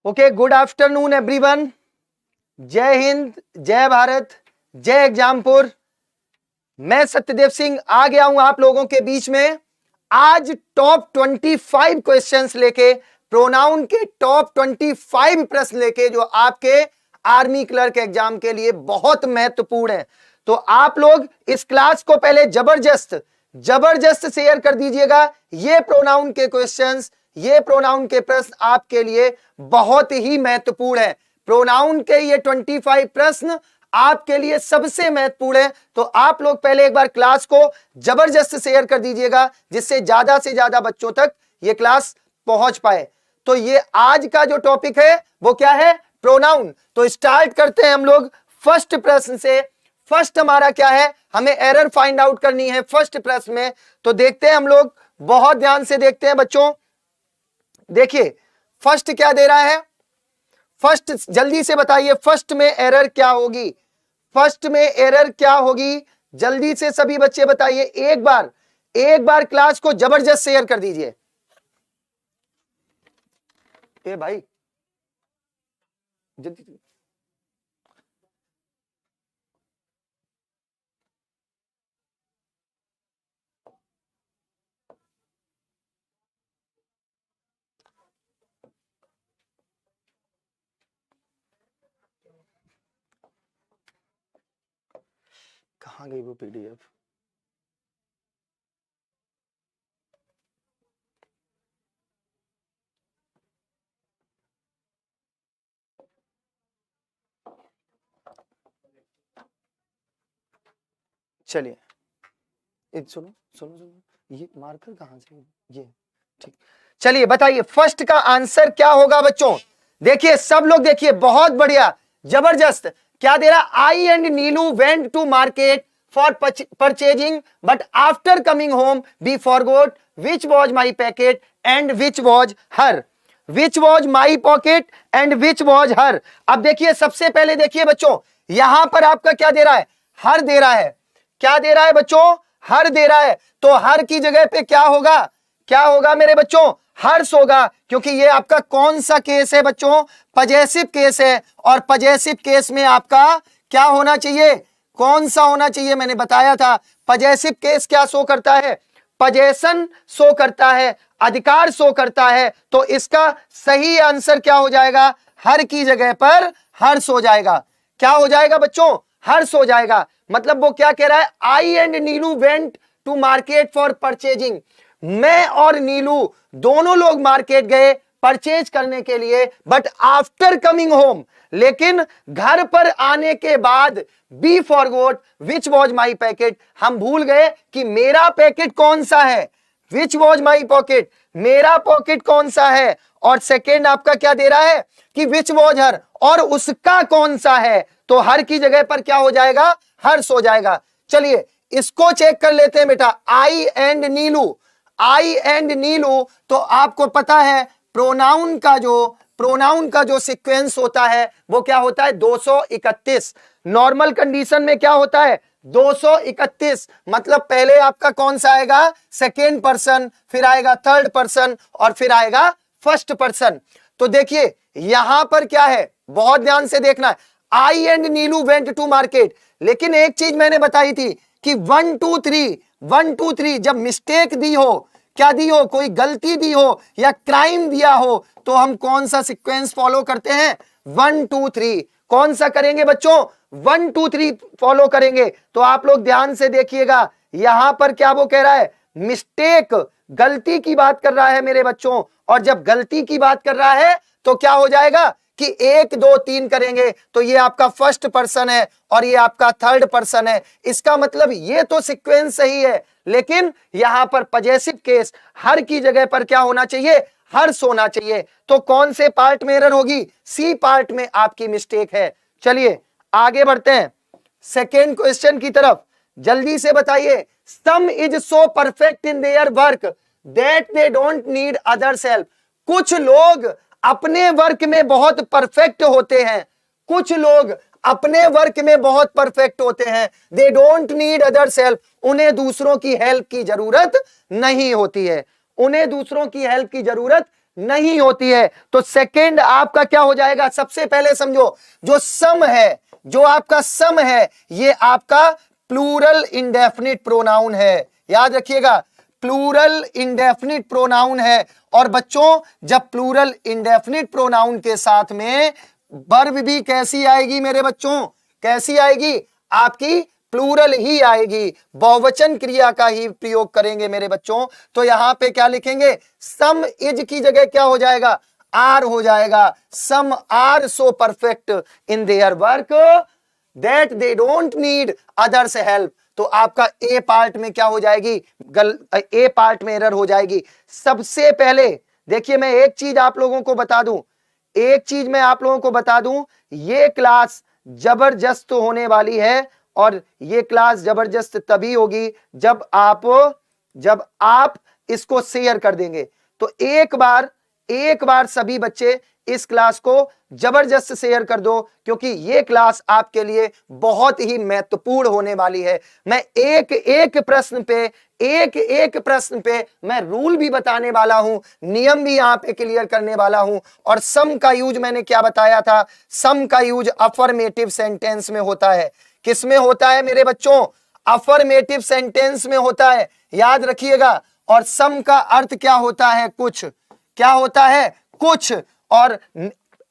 Okay, good afternoon everyone. जय हिंद, जय भारत, जय एग्जामपुर। मैं सत्यदेव सिंह आ गया हूं आप लोगों के बीच में आज टॉप 25 क्वेश्चंस लेके, प्रोनाउन के टॉप 25 प्रश्न लेके, जो आपके आर्मी क्लर्क एग्जाम के लिए बहुत महत्वपूर्ण है। तो आप लोग इस क्लास को पहले जबरदस्त शेयर कर दीजिएगा। ये प्रोनाउन के क्वेश्चंस, ये प्रोनाउन के प्रश्न आपके लिए बहुत ही महत्वपूर्ण है। प्रोनाउन के ये 25 प्रश्न आपके लिए सबसे महत्वपूर्ण है। तो आप लोग पहले एक बार क्लास को जबरदस्त शेयर कर दीजिएगा, जिससे ज्यादा से ज्यादा बच्चों तक ये क्लास पहुंच पाए। तो ये आज का जो टॉपिक है वो क्या है? प्रोनाउन। तो स्टार्ट करते हैं हम लोग फर्स्ट प्रश्न से। फर्स्ट हमारा क्या है? हमें एरर फाइंड आउट करनी है फर्स्ट प्रश्न में। तो देखते हैं हम लोग, बहुत ध्यान से देखते हैं बच्चों। देखिए फर्स्ट क्या दे रहा है, फर्स्ट जल्दी से बताइए, फर्स्ट में एरर क्या होगी? फर्स्ट में एरर क्या होगी? जल्दी से सभी बच्चे बताइए। एक बार क्लास को जबरदस्त शेयर कर दीजिए। ए भाई जल्दी। कहां गई वो पीडीएफ? चलिए सुनो सुनो सुनो, ये मार्कर कहां से? ये ठीक। चलिए बताइए फर्स्ट का आंसर क्या होगा बच्चों? देखिए सब लोग देखिए, बहुत बढ़िया, जबरदस्त। क्या दे रहा? I and Neelu went to market for purchasing but after coming home we forgot which was my packet and which was her. Which was my pocket and which was her. अब देखिए सबसे पहले देखिए बच्चों, यहां पर आपका क्या दे रहा है? हर दे रहा है। क्या दे रहा है बच्चों? हर दे रहा है। तो हर की जगह पे क्या होगा? क्या होगा मेरे बच्चों? हर्ष होगा, क्योंकि ये आपका कौन सा केस है बच्चों? पजेसिव केस है। और पजेसिव केस में आपका क्या होना चाहिए? कौन सा होना चाहिए? मैंने बताया था पजेसिव केस क्या शो करता है? पजेशन शो करता है, अधिकार शो करता है। तो इसका सही आंसर क्या हो जाएगा? हर की जगह पर हर्ष हो जाएगा। क्या हो जाएगा बच्चों? हर्ष हो जाएगा। मतलब वो क्या कह रहा है? I and Neelu went to market for purchasing. मैं और नीलू दोनों लोग मार्केट गए परचेज करने के लिए, बट आफ्टर कमिंग होम, लेकिन घर पर आने के बाद we forgot which was my packet, हम भूल गए कि मेरा पैकेट कौन सा है। विच वॉज माई पॉकेट, मेरा पॉकेट कौन सा है। और सेकेंड आपका क्या दे रहा है कि विच वॉज हर, और उसका कौन सा है। तो हर की जगह पर क्या हो जाएगा? हर्ष हो जाएगा। चलिए इसको चेक कर लेते हैं बेटा। आई एंड नीलू, आई एंड नीलू, तो आपको पता है प्रोनाउन का जो सीक्वेंस होता है वो क्या होता है? 231। नॉर्मल कंडीशन में क्या होता है? 231। मतलब पहले आपका कौन सा आएगा? सेकेंड पर्सन, फिर आएगा थर्ड पर्सन, और फिर आएगा फर्स्ट पर्सन। तो देखिए यहां पर क्या है, बहुत ध्यान से देखना है। I and Neelu went to market, लेकिन एक चीज मैंने बताई थी कि 1 2 3 जब मिस्टेक दी हो, क्या दी हो, कोई गलती दी हो या क्राइम दिया हो, तो हम कौन सा सीक्वेंस फॉलो करते हैं? 1 2 3। कौन सा करेंगे बच्चों? 1 2 3 फॉलो करेंगे। तो आप लोग ध्यान से देखिएगा, यहां पर क्या वो कह रहा है? मिस्टेक, गलती की बात कर रहा है मेरे बच्चों। और जब गलती की बात कर रहा है तो क्या हो जाएगा कि 1 2 3 करेंगे। तो ये आपका फर्स्ट पर्सन है और ये आपका थर्ड पर्सन है। इसका मतलब ये तो सीक्वेंस सही है, लेकिन यहां पर पजेसिव केस हर की जगह पर क्या होना चाहिए? हर्ष होना चाहिए। तो कौन से पार्ट में एरर होगी? सी पार्ट में आपकी मिस्टेक है। चलिए आगे बढ़ते हैं सेकेंड क्वेश्चन की तरफ। जल्दी से बताइए। सम is so perfect in their work that they don't need others help. कुछ लोग अपने वर्क में बहुत परफेक्ट होते हैं। कुछ लोग अपने वर्क में बहुत परफेक्ट होते हैं। दे डोंट नीड अदर्स हेल्प, उन्हें दूसरों की हेल्प की जरूरत नहीं होती है। उन्हें दूसरों की हेल्प की जरूरत नहीं होती है। तो सेकंड आपका क्या हो जाएगा, सबसे पहले समझो, जो सम है, जो आपका सम है, ये आपका प्लूरल इंडेफिनिट प्रोनाउन है। याद रखिएगा, प्लूरल इंडेफिनिट प्रोनाउन है। और बच्चों, जब प्लूरल इंडेफिनिट प्रोनाउन के साथ में वर्ब भी कैसी आएगी मेरे बच्चों, कैसी आएगी, आपकी प्लूरल ही आएगी, बहुवचन क्रिया का ही प्रयोग करेंगे मेरे बच्चों। तो यहां पे क्या लिखेंगे, सम इज की जगह क्या हो जाएगा, आर हो जाएगा। Some are so perfect in their work that they don't need others help. तो आपका ए पार्ट में क्या हो जाएगी, ए पार्ट में एरर हो जाएगी। सबसे पहले देखिए, मैं एक चीज आप लोगों को बता दूं, एक चीज मैं आप लोगों को बता दूं, ये क्लास जबरदस्त होने वाली है। और ये क्लास जबरदस्त तभी होगी जब आप इसको शेयर कर देंगे। तो एक बार सभी बच्चे इस क्लास को जबरदस्त शेयर कर दो, क्योंकि ये क्लास आपके लिए बहुत ही महत्वपूर्ण होने वाली है। मैं एक एक प्रश्न पे मैं रूल भी बताने वाला हूं, नियम भी यहां पे क्लियर करने वाला हूं। और सम का यूज मैंने क्या बताया था, सम का यूज अफर्मेटिव सेंटेंस में होता है। किस में होता है मेरे बच्चों, अफर्मेटिव सेंटेंस में होता है, याद रखिएगा। और सम का अर्थ क्या होता है, कुछ, क्या होता है, कुछ। और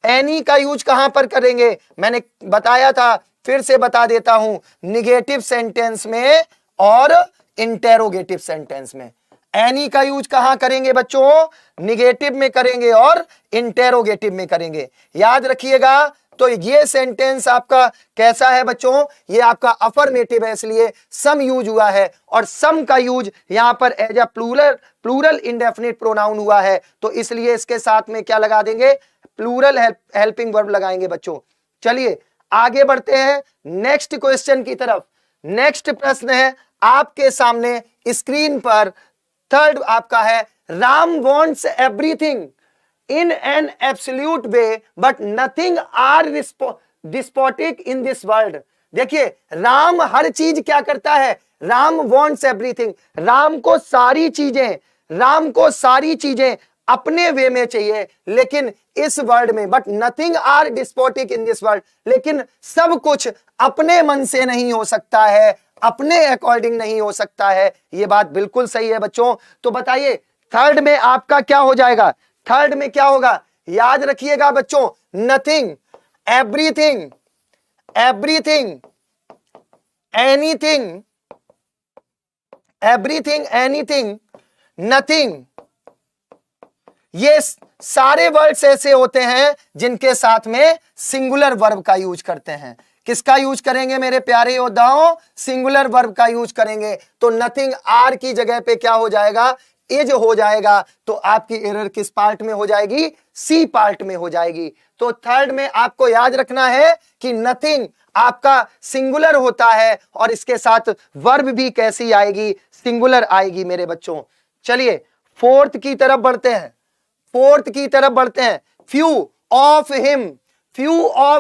एनी का यूज कहां पर करेंगे, मैंने बताया था, फिर से बता देता हूं, निगेटिव सेंटेंस में और इंटेरोगेटिव सेंटेंस में। एनी का यूज कहां करेंगे बच्चों, निगेटिव में करेंगे और इंटेरोगेटिव में करेंगे, याद रखिएगा। तो ये सेंटेंस आपका कैसा है बच्चों, ये आपका अफर्मेटिव है, इसलिए सम यूज हुआ है। और सम का यूज यहां पर as a plural indefinite pronoun हुआ है, तो इसलिए इसके साथ में क्या लगा देंगे, प्लूरल हेल्पिंग वर्ब लगाएंगे बच्चों। चलिए आगे बढ़ते हैं नेक्स्ट क्वेश्चन की तरफ। नेक्स्ट प्रश्न है आपके सामने स्क्रीन पर, थर्ड आपका है, Ram wants everything in an absolute way but nothing are despotic in this world। देखिए, राम हर चीज क्या करता है, राम wants everything, राम को सारी चीजें अपने वे में चाहिए, लेकिन इस वर्ल्ड में, but nothing are despotic in this world, लेकिन सब कुछ अपने मन से नहीं हो सकता है, अपने अकॉर्डिंग नहीं हो सकता है। ये बात बिल्कुल सही है बच्चों। तो बताइए थर्ड में आपका क्या हो जाएगा, थर्ड में क्या होगा, याद रखिएगा बच्चों, नथिंग, एवरीथिंग, एनीथिंग, नथिंग। ये सारे वर्ड्स ऐसे होते हैं जिनके साथ में सिंगुलर वर्ब का यूज करते हैं। किसका यूज करेंगे मेरे प्यारे योद्धाओं, सिंगुलर वर्ब का यूज करेंगे। तो नथिंग आर की जगह पे क्या हो जाएगा, इज हो जाएगा। तो आपकी एरर किस पार्ट में हो जाएगी, सी पार्ट में हो जाएगी। तो थर्ड में आपको याद रखना है कि नथिंग आपका सिंगुलर होता है और इसके साथ वर्ब भी कैसी आएगी, सिंगुलर आएगी मेरे बच्चों। चलिए फोर्थ की तरफ बढ़ते हैं, few of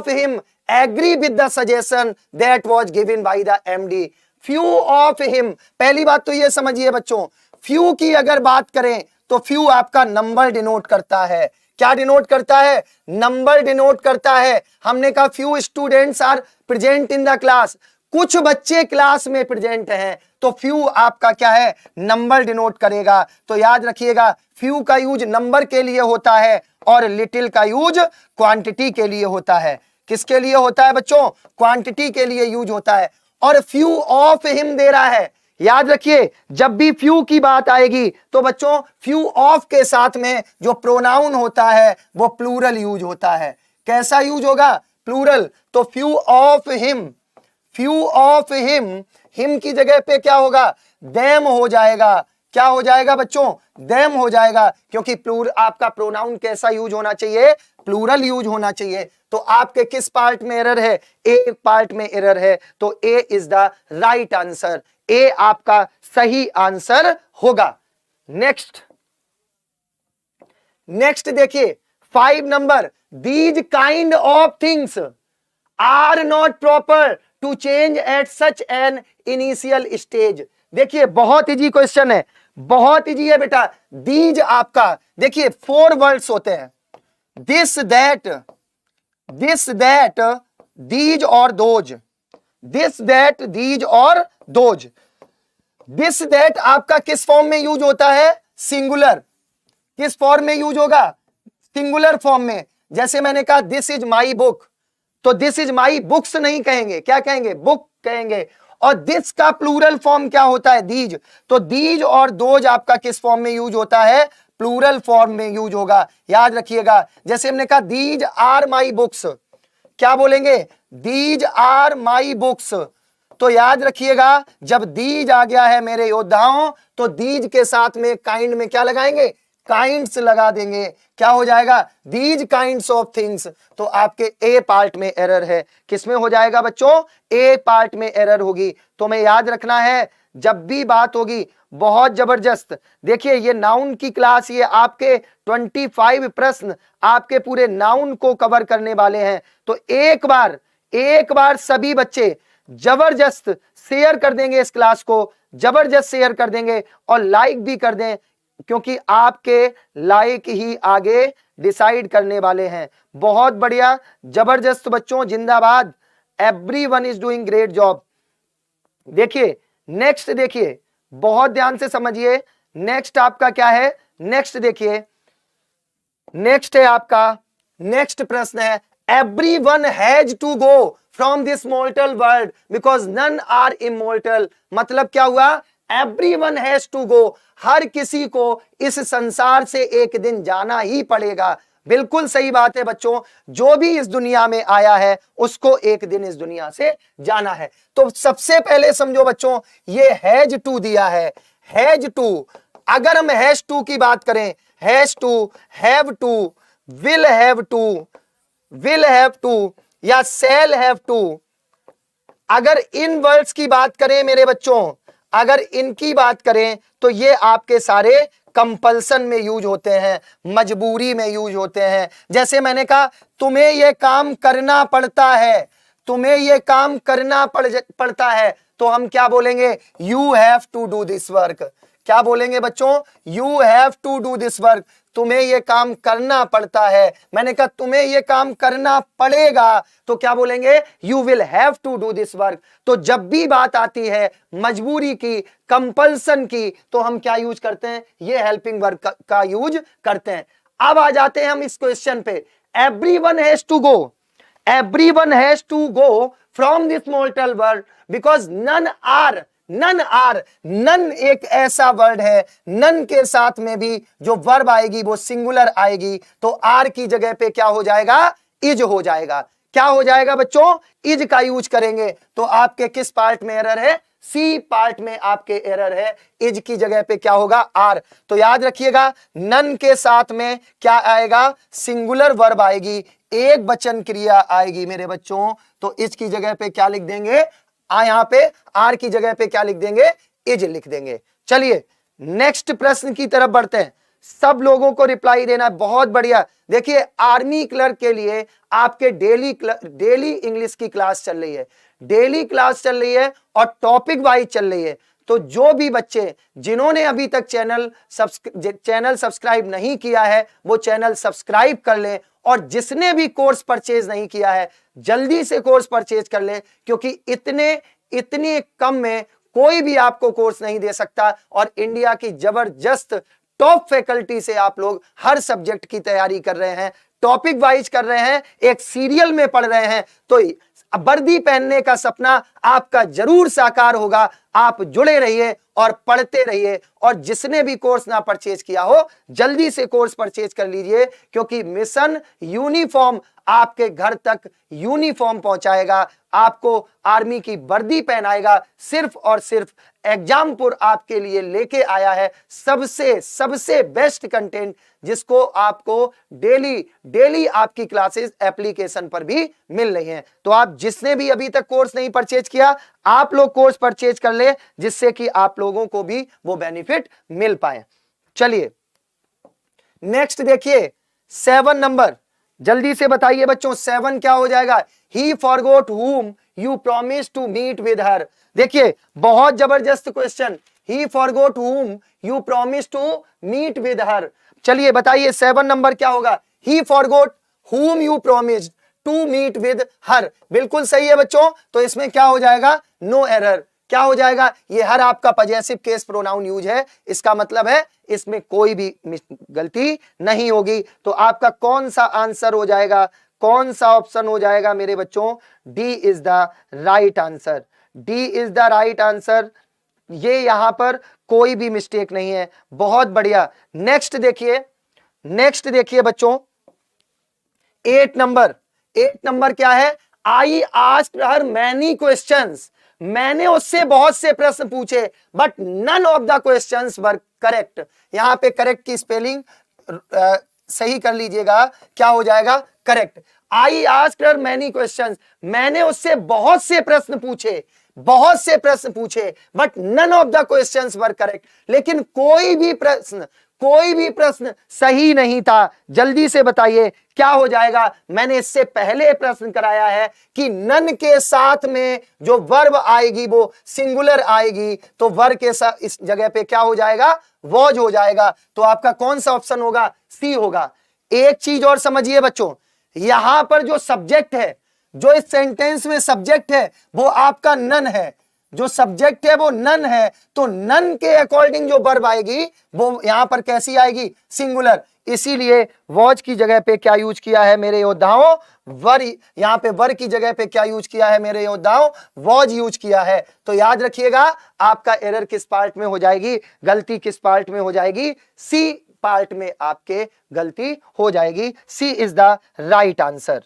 him agree with the suggestion that was given by the MD. Few of him, पहली बात तो ये समझिए बच्चों, फ्यू की अगर बात करें तो फ्यू आपका नंबर डिनोट करता है। क्या डिनोट करता है, नंबर डिनोट करता है। हमने कहा few students are present in the class, कुछ बच्चे क्लास में प्रेजेंट हैं, तो फ्यू आपका क्या है, नंबर डिनोट करेगा। तो याद रखिएगा, फ्यू का यूज नंबर के लिए होता है और लिटिल का यूज क्वांटिटी के लिए होता है। किसके लिए होता है बच्चों, क्वांटिटी के लिए यूज होता है। और फ्यू ऑफ हिम दे रहा है, याद रखिए जब भी फ्यू की बात आएगी तो बच्चों फ्यू ऑफ के साथ में जो प्रोनाउन होता है वो प्लूरल यूज होता है। कैसा यूज होगा, प्लूरल। तो फ्यू ऑफ हिम, हिम की जगह पे क्या होगा, देम हो जाएगा। क्या हो जाएगा बच्चों, देम हो जाएगा, क्योंकि आपका प्रोनाउन कैसा यूज होना चाहिए, प्लूरल यूज होना चाहिए। तो आपके किस पार्ट में एरर है, ए पार्ट में एरर है। तो A is the right answer, A आपका सही आंसर होगा। नेक्स्ट देखिए 5 number, these kind of things are not proper to change at such an initial stage. देखिए बहुत इजी क्वेश्चन है, बहुत इजी है बेटा। दीज आपका देखिए 4 वर्ड्स होते हैं, दिस दैट, दीज और दोज, दिस दैट दीज और दोज। दिस दैट आपका किस फॉर्म में यूज होता है? सिंगुलर। किस फॉर्म में यूज होगा? सिंगुलर फॉर्म में। जैसे मैंने कहा दिस इज माई बुक, तो दिस इज माई बुक्स नहीं कहेंगे, क्या कहेंगे? बुक कहेंगे। और दिस का प्लूरल फॉर्म क्या होता है? दीज। तो दीज और दोज आपका किस फॉर्म में यूज होता है? प्लूरल फॉर्म में यूज होगा, याद रखिएगा। जैसे हमने कहा दीज आर माई बुक्स, क्या बोलेंगे? These are my books. तो याद रखिएगा जब दीज आ गया है मेरे योद्धाओं, तो दीज के साथ में काइंड में क्या लगाएंगे? काइंड्स लगा देंगे। क्या हो जाएगा? These kinds of things. तो आपके ए पार्ट में एरर है। किसमें हो जाएगा बच्चों? ए पार्ट में एरर होगी। तो मैं याद रखना है जब भी बात होगी, बहुत जबरदस्त। देखिए ये नाउन की क्लास, ये आपके 25 प्रश्न आपके पूरे नाउन को कवर करने वाले हैं। तो एक बार सभी बच्चे जबरदस्त शेयर कर देंगे इस क्लास को, जबरदस्त शेयर कर देंगे और लाइक भी कर दें, क्योंकि आपके लाइक ही आगे डिसाइड करने वाले हैं। बहुत बढ़िया, जबरदस्त बच्चों, जिंदाबाद। Everyone is doing great job. देखिए नेक्स्ट, देखिए बहुत ध्यान से समझिए। नेक्स्ट आपका क्या है? नेक्स्ट देखिए, नेक्स्ट है आपका, नेक्स्ट प्रश्न है everyone has to go from this mortal world because none are immortal. मतलब क्या हुआ? एवरीवन हैज टू गो, हर किसी को इस संसार से एक दिन जाना ही पड़ेगा। बिल्कुल सही बात है बच्चों, जो भी इस दुनिया में आया है उसको एक दिन इस दुनिया से जाना है। तो सबसे पहले समझो बच्चों, ये हैज टू दिया है, हैज टू। अगर हम हैज टू की बात करें, has to, have to, will have to, will have to या शैल हैव टू, अगर इन वर्ड्स की बात करें मेरे बच्चों, अगर इनकी बात करें तो ये आपके सारे कंपल्सन में यूज होते हैं, मजबूरी में यूज होते हैं। जैसे मैंने कहा तुम्हें ये काम करना पड़ता है, तुम्हें ये काम करना पड़ता है, तो हम क्या बोलेंगे? You have to do this work. क्या बोलेंगे बच्चों? You have to do this work. तुम्हें ये काम करना पड़ता है। मैंने कहा तुम्हें ये काम करना पड़ेगा, तो क्या बोलेंगे? You will have to do this work. तो जब भी बात आती है मजबूरी की, कंपल्सन की, तो हम क्या यूज करते हैं? ये हेल्पिंग वर्ब का यूज करते हैं। अब आ जाते हैं हम इस क्वेश्चन पे। Everyone has to go, everyone has to go from this mortal world because none are, none एक ऐसा वर्ड है, नन के साथ में भी जो वर्ब आएगी वो सिंगुलर आएगी, तो आर की जगह पे क्या हो जाएगा? इज हो जाएगा। क्या हो जाएगा बच्चों? इज का यूज करेंगे। तो आपके किस पार्ट में एरर है? सी पार्ट में आपके एरर है। इज की जगह पे क्या होगा? आर। तो याद रखिएगा नन के साथ में क्या आएगा? सिंगुलर वर्ब आएगी, एक वचन क्रिया आएगी मेरे बच्चों। तो इज की जगह पे क्या लिख देंगे? यहां पे आर की जगह पे क्या लिख देंगे? इज लिख देंगे। चलिए नेक्स्ट प्रश्न की तरफ बढ़ते हैं। सब लोगों को रिप्लाई देना है, बहुत बढ़िया। देखिए आर्मी क्लर्क के लिए आपके डेली इंग्लिश की क्लास चल रही है, डेली क्लास चल रही है और टॉपिक वाइज चल रही है। तो जो भी बच्चे जिन्होंने अभी तक चैनल सब्सक्राइब नहीं किया है वो चैनल सब्सक्राइब कर लें, और जिसने भी कोर्स परचेज नहीं किया है जल्दी से कोर्स परचेज कर ले, क्योंकि इतने कम में कोई भी आपको कोर्स नहीं दे सकता। और इंडिया की जबरदस्त टॉप फैकल्टी से आप लोग हर सब्जेक्ट की तैयारी कर रहे हैं, टॉपिक वाइज कर रहे हैं, एक सीरियल में पढ़ रहे हैं, तो वर्दी पहनने का सपना आपका जरूर साकार होगा। आप जुड़े रहिए और पढ़ते रहिए, और जिसने भी कोर्स ना परचेज किया हो जल्दी से कोर्स परचेज कर लीजिए, क्योंकि मिशन यूनिफॉर्म आपके घर तक यूनिफॉर्म पहुंचाएगा, आपको आर्मी की वर्दी पहनाएगा। सिर्फ और सिर्फ एग्जामपुर आपके लिए लेके आया है सबसे बेस्ट कंटेंट, जिसको आपको डेली आपकी क्लासेस एप्लीकेशन पर भी मिल रही हैं। तो आप जिसने भी अभी तक कोर्स नहीं परचेज किया, आप लोग कोर्स परचेज कर ले, जिससे कि आप लोगों को भी वो बेनिफिट मिल पाए। चलिए नेक्स्ट देखिए 7 नंबर, जल्दी से बताइए बच्चों 7 क्या हो जाएगा? ही forgot whom you promised to meet with her। देखिए बहुत जबरदस्त question. He forgot whom you promise to meet with her. चलिए बताइए 7 नंबर क्या होगा, he forgot whom you promised to meet with her। बिल्कुल सही है बच्चों, तो इसमें क्या हो जाएगा, नो एरर। क्या हो जाएगा, ये हर आपका पजेसिव केस प्रोनाउन यूज है, इसका मतलब है इसमें कोई भी गलती नहीं होगी। तो आपका कौन सा आंसर हो जाएगा, कौन सा ऑप्शन हो जाएगा मेरे बच्चों, D is the right answer. D is the right answer, ये यहां पर कोई भी मिस्टेक नहीं है, बहुत बढ़िया। नेक्स्ट देखिए, नेक्स्ट देखिए बच्चों 8 नंबर। 8 नंबर क्या है, I asked her many questions, मैंने उससे बहुत से प्रश्न पूछे, but none of the questions were correct. यहां पे करेक्ट की स्पेलिंग सही कर लीजिएगा, क्या हो जाएगा, करेक्ट। आई आस्क्ड हर मैनी क्वेश्चंस, मैंने उससे बहुत से प्रश्न पूछे, बहुत से प्रश्न पूछे, but none of the questions were correct, लेकिन कोई भी प्रश्न सही नहीं था। जल्दी से बताइए क्या हो जाएगा। मैंने इससे पहले प्रश्न कराया है कि नन के साथ में जो वर्ब आएगी वो सिंगुलर आएगी, तो वर्ब के साथ इस जगह पे क्या हो जाएगा, वॉज हो जाएगा। तो आपका कौन सा ऑप्शन होगा, सी होगा। एक चीज और समझिए बच्चों, यहां पर जो सब्जेक्ट है, जो इस सेंटेंस में सब्जेक्ट है वो आपका नन है, जो सब्जेक्ट है वो नन है, तो नन के अकॉर्डिंग जो वर्ब आएगी वो यहां पर कैसी आएगी, सिंगुलर। इसीलिए वॉज की जगह पे क्या यूज किया है मेरे योद्धाओं, वर। यहां पे वर की जगह पे क्या यूज किया है मेरे योद्धाओं, वॉज यूज किया है। तो याद रखिएगा आपका एरर किस पार्ट में हो जाएगी, गलती किस पार्ट में हो जाएगी, सी पार्ट में आपके गलती हो जाएगी। C is the right answer.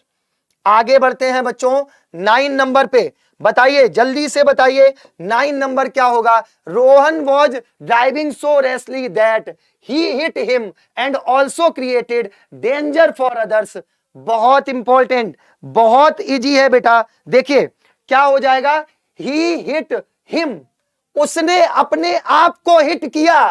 आगे बढ़ते हैं बच्चों 9 नंबर पे, बताइए जल्दी से बताइए 9 नंबर क्या होगा। Rohan was driving so rashly that he hit him and also created danger for others. बहुत इंपॉर्टेंट, बहुत इजी है बेटा। देखिए क्या हो जाएगा, ही हिट हिम, उसने अपने आप को हिट किया,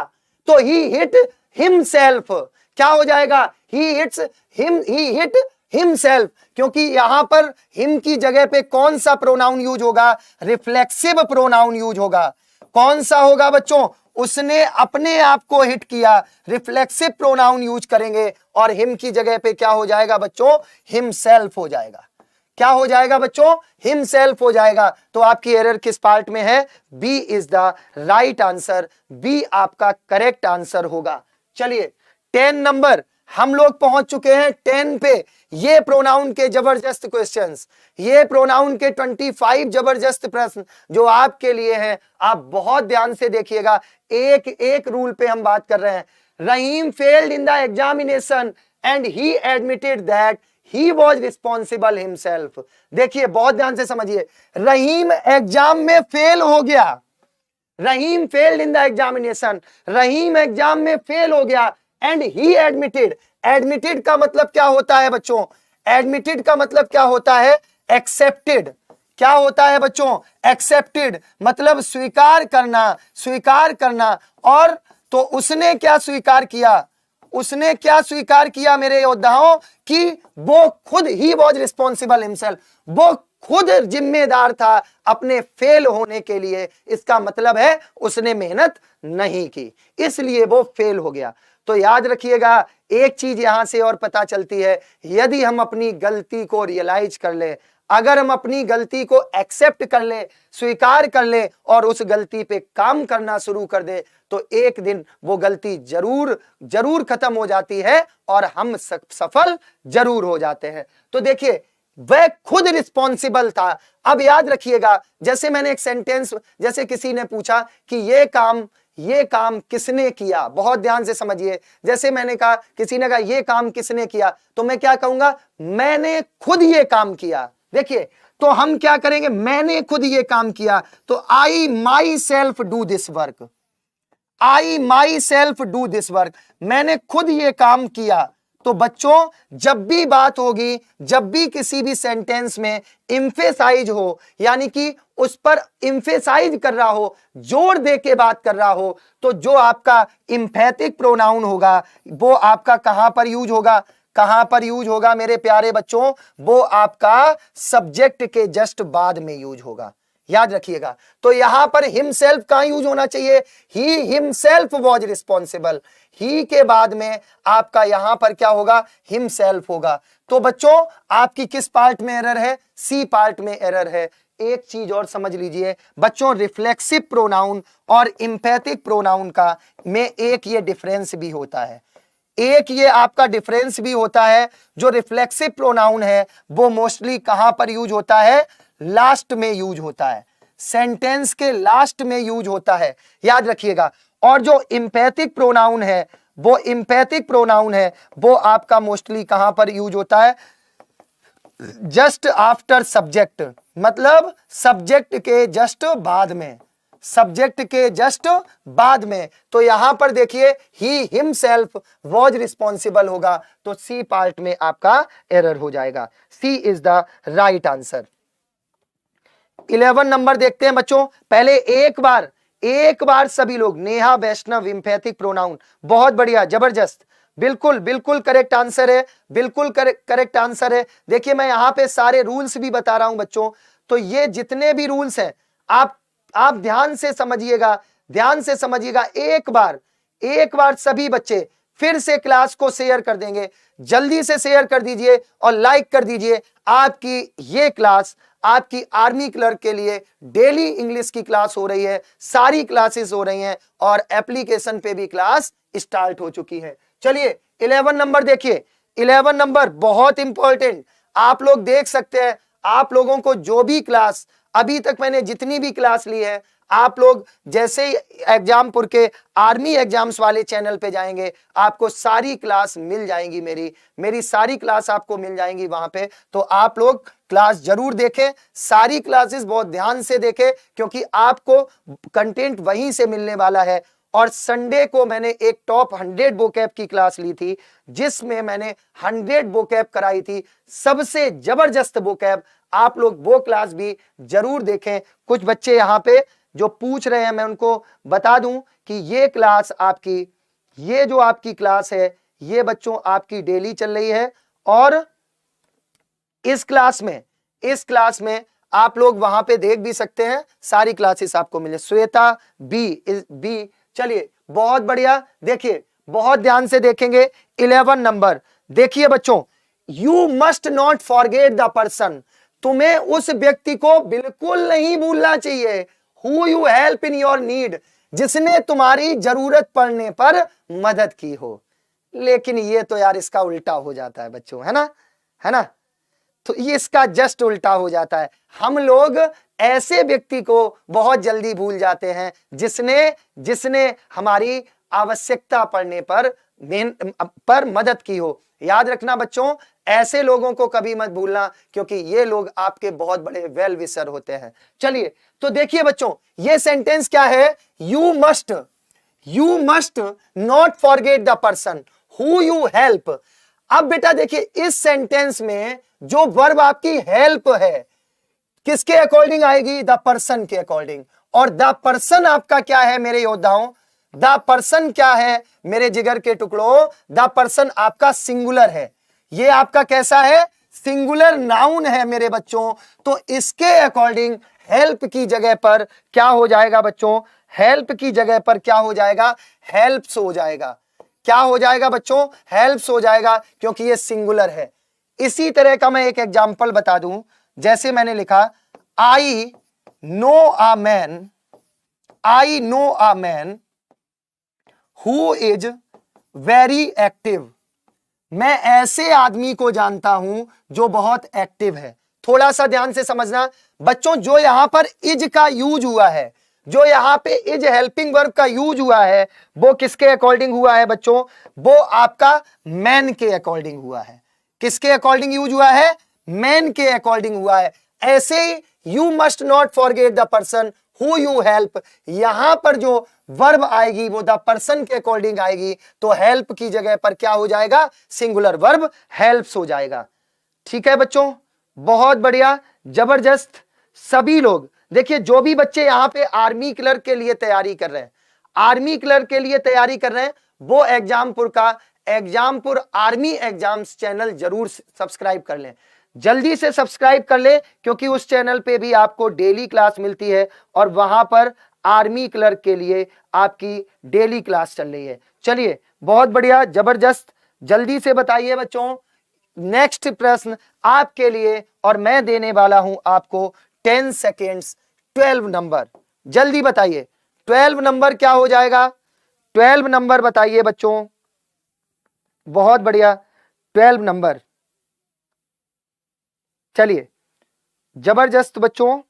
तो ही हिट हिमसेल्फ। क्या हो जाएगा, he hits him, he hit himself, क्योंकि यहां पर हिम की जगह पे कौन सा प्रोनाउन यूज होगा, रिफ्लेक्सिव प्रोनाउन यूज होगा। कौन सा होगा बच्चों, उसने अपने आप को हिट किया, रिफ्लेक्सिव प्रोनाउन यूज करेंगे, और हिम की जगह पे क्या हो जाएगा बच्चों, हिमसेल्फ हो जाएगा। क्या हो जाएगा बच्चों, हिमसेल्फ हो जाएगा। तो आपकी एरर किस पार्ट में है, B is the right answer, B आपका करेक्ट आंसर होगा। चलिए 10 नंबर हम लोग पहुंच चुके हैं 10 पे। ये प्रोनाउन के जबरदस्त क्वेश्चंस, ये प्रोनाउन के 25 जबरदस्त प्रश्न जो आपके लिए हैं, आप बहुत ध्यान से देखिएगा। एक एक रूल पे हम बात कर रहे हैं। Rahim failed in the examination and he admitted that he was responsible himself. देखिए बहुत ध्यान से समझिए, रहीम एग्जाम में फेल हो गया, Rahim failed in the examination, Rahim exam में फेल हो गया, एंड ही एडमिटेड। एडमिटेड का मतलब क्या होता है बच्चों, एडमिटेड का मतलब क्या होता है, एक्सेप्टेड। क्या होता है बच्चों, एक्सेप्टेड, मतलब स्वीकार करना, स्वीकार करना। और तो उसने क्या स्वीकार किया, उसने क्या स्वीकार किया मेरे योद्धाओं, कि वो खुद ही वॉज रिस्पॉन्सिबल हिमसेल्फ, वो खुद जिम्मेदार था अपने फेल होने के लिए। इसका मतलब है उसने मेहनत नहीं की, इसलिए वो फेल हो गया। तो याद रखिएगा एक चीज यहां से और पता चलती है, यदि हम अपनी गलती को रियलाइज कर ले, अगर हम अपनी गलती को एक्सेप्ट कर ले, स्वीकार कर ले, और उस गलती पे काम करना शुरू कर दे, तो एक दिन वो गलती जरूर जरूर खत्म हो जाती है और हम सफल जरूर हो जाते हैं। तो देखिए वह खुद रिस्पॉन्सिबल था। अब याद रखिएगा, जैसे मैंने एक सेंटेंस, जैसे किसी ने पूछा कि ये काम किसने किया, बहुत ध्यान से समझिए। जैसे मैंने कहा, किसी ने कहा ये काम किसने किया, तो मैं क्या कहूंगा, मैंने खुद ये काम किया। देखिए तो हम क्या करेंगे, मैंने खुद ये काम किया, तो I myself do this work, I myself do this work, मैंने खुद ये काम किया। तो बच्चों जब भी बात होगी, जब भी किसी भी सेंटेंस में इम्फेसाइज हो, यानी कि उस पर इम्फेसाइज कर रहा हो, जोर दे के बात कर रहा हो, तो जो आपका इम्फेटिक प्रोनाउन होगा वो आपका कहां पर यूज होगा, कहां पर यूज होगा मेरे प्यारे बच्चों, वो आपका सब्जेक्ट के जस्ट बाद में यूज होगा। याद रखिएगा। तो यहां पर हिमसेल्फ कहां यूज होना चाहिए, ही हिमसेल्फ वॉज रिस्पॉन्सिबल, ही के बाद में आपका यहां पर क्या होगा, हिमसेल्फ होगा। तो बच्चों आपकी किस पार्ट में एरर है, सी पार्ट में एरर है। एक चीज और समझ लीजिए बच्चों, रिफ्लेक्सिव प्रोनाउन और इंपैथिक प्रोनाउन का में एक ये डिफरेंस भी होता है, एक ये आपका डिफरेंस भी होता है। जो रिफ्लेक्सिव प्रोनाउन है वो मोस्टली कहां पर यूज होता है, लास्ट में यूज होता है, सेंटेंस के लास्ट में यूज होता है, याद रखिएगा। और जो इंपैथिक प्रोनाउन है वो आपका मोस्टली कहां पर यूज होता है, जस्ट आफ्टर सब्जेक्ट, मतलब सब्जेक्ट के जस्ट बाद में, सब्जेक्ट के जस्ट बाद में। तो यहां पर देखिए ही हिमसेल्फ वॉज रिस्पॉन्सिबल होगा, तो सी पार्ट में आपका एरर हो जाएगा। C is the right answer. 11 number देखते हैं बच्चों। पहले एक बार सभी लोग, नेहा वैष्णव इंपैथिक प्रोनाउन, बहुत बढ़िया, जबरदस्त, बिल्कुल बिल्कुल करेक्ट आंसर है, बिल्कुल करेक्ट आंसर है। देखिए मैं यहां पे सारे रूल्स भी बता रहा हूं बच्चों, तो ये जितने भी रूल्स हैं आप ध्यान से समझिएगा, ध्यान से समझिएगा। एक बार सभी बच्चे फिर से क्लास को शेयर कर देंगे, जल्दी से शेयर कर दीजिए और लाइक कर दीजिए। आपकी ये क्लास आपकी आर्मी क्लर्क के लिए डेली इंग्लिश की क्लास हो रही है, सारी क्लासेस हो रही हैं और एप्लीकेशन पे भी क्लास स्टार्ट हो चुकी है। चलिए 11 नंबर देखिए, 11 नंबर बहुत इंपॉर्टेंट। आप लोग देख सकते हैं, आप लोगों को जो भी क्लास अभी तक मैंने जितनी भी क्लास ली है, आप लोग जैसे ही एग्जामपुर के आर्मी एग्जाम्स वाले चैनल पे जाएंगे आपको सारी क्लास मिल जाएंगी, मेरी सारी क्लास आपको मिल जाएंगी वहां पे। तो आप लोग क्लास जरूर देखें, सारी क्लासेस बहुत ध्यान से देखें, क्योंकि आपको कंटेंट वहीं से मिलने वाला है। और संडे को मैंने एक टॉप 100 वोकैब की क्लास ली थी, जिसमें मैंने 100 वोकैब कराई थी, सबसे जबरदस्त वोकैब। आप लोग वो क्लास भी जरूर देखें। कुछ बच्चे यहां पे जो पूछ रहे हैं, मैं उनको बता दूं कि ये क्लास आपकी, ये जो आपकी क्लास है, ये बच्चों आपकी डेली चल रही है। और इस क्लास में आप लोग वहां पे देख भी सकते हैं, सारी क्लासेस आपको मिले। श्वेता बी, चलिए बहुत बढ़िया। देखिए बहुत ध्यान से देखेंगे 11 नंबर। देखिए बच्चों, you must not forget the person, तुम्हें उस व्यक्ति को बिल्कुल नहीं भूलना चाहिए, who you help in your need, जिसने तुम्हारी जरूरत पड़ने पर मदद की हो। लेकिन ये तो यार इसका उल्टा हो जाता है बच्चों, है ना। तो ये इसका जस्ट उल्टा हो जाता है। हम लोग ऐसे व्यक्ति को बहुत जल्दी भूल जाते हैं जिसने हमारी आवश्यकता पड़ने पर मदद की हो। याद रखना बच्चों, ऐसे लोगों को कभी मत भूलना, क्योंकि ये लोग आपके बहुत बड़े वेल विशर होते हैं। चलिए तो देखिए बच्चों, ये सेंटेंस क्या है, you must not forget the person who you help. अब बेटा देखिए, इस सेंटेंस में जो वर्ब आपकी हेल्प है, किसके अकॉर्डिंग आएगी, द पर्सन के अकॉर्डिंग। और द पर्सन आपका क्या है मेरे योद्धाओं, द पर्सन क्या है मेरे जिगर के टुकड़ों, द पर्सन आपका सिंगुलर है। ये आपका कैसा है, सिंगुलर नाउन है मेरे बच्चों। तो इसके अकॉर्डिंग हेल्प की जगह पर क्या हो जाएगा बच्चों, हेल्प की जगह पर क्या हो जाएगा, हेल्प्स हो जाएगा। क्या हो जाएगा बच्चों, हेल्प्स हो जाएगा, क्योंकि ये सिंगुलर है। इसी तरह का मैं एक एग्जांपल बता दूं, जैसे मैंने लिखा I know a man who is very active. मैं ऐसे आदमी को जानता हूं जो बहुत एक्टिव है। थोड़ा सा ध्यान से समझना बच्चों, जो यहां पर इज का यूज हुआ है, जो यहां पे इज हेल्पिंग वर्ब का यूज हुआ है, वो किसके अकॉर्डिंग हुआ है बच्चों, वो आपका मैन के अकॉर्डिंग हुआ है। किसके अकॉर्डिंग यूज हुआ है, मैन के अकॉर्डिंग हुआ है। ऐसे ही you must not forget the person who you help, यहां पर जो वर्ब आएगी वो द पर्सन के अकॉर्डिंग आएगी, तो हेल्प की जगह पर क्या हो जाएगा, सिंगुलर वर्ब हेल्प्स हो जाएगा। ठीक है बच्चों, बहुत बढ़िया, जबरदस्त। सभी लोग देखिए, जो भी बच्चे यहां पे आर्मी क्लर्क के लिए तैयारी कर रहे हैं, आर्मी क्लर्क के लिए तैयारी कर रहे हैं, वो एग्जामपुर का एग्जामपुर आर्मी एग्जाम्स चैनल जरूर सब्सक्राइब कर लें। जल्दी से सब्सक्राइब कर ले, क्योंकि उस चैनल पे भी आपको डेली क्लास मिलती है और वहां पर आर्मी क्लर्क के लिए आपकी डेली क्लास चल रही है। चलिए बहुत बढ़िया, जबरदस्त, जल्दी से बताइए बच्चों। नेक्स्ट प्रश्न आपके लिए, और मैं देने वाला हूं आपको 10 सेकेंड्स। 12 नंबर, जल्दी बताइए 12 नंबर क्या हो जाएगा? 12 नंबर बताइए बच्चों, बहुत बढ़िया, 12 नंबर। चलिए जबरदस्त बच्चों,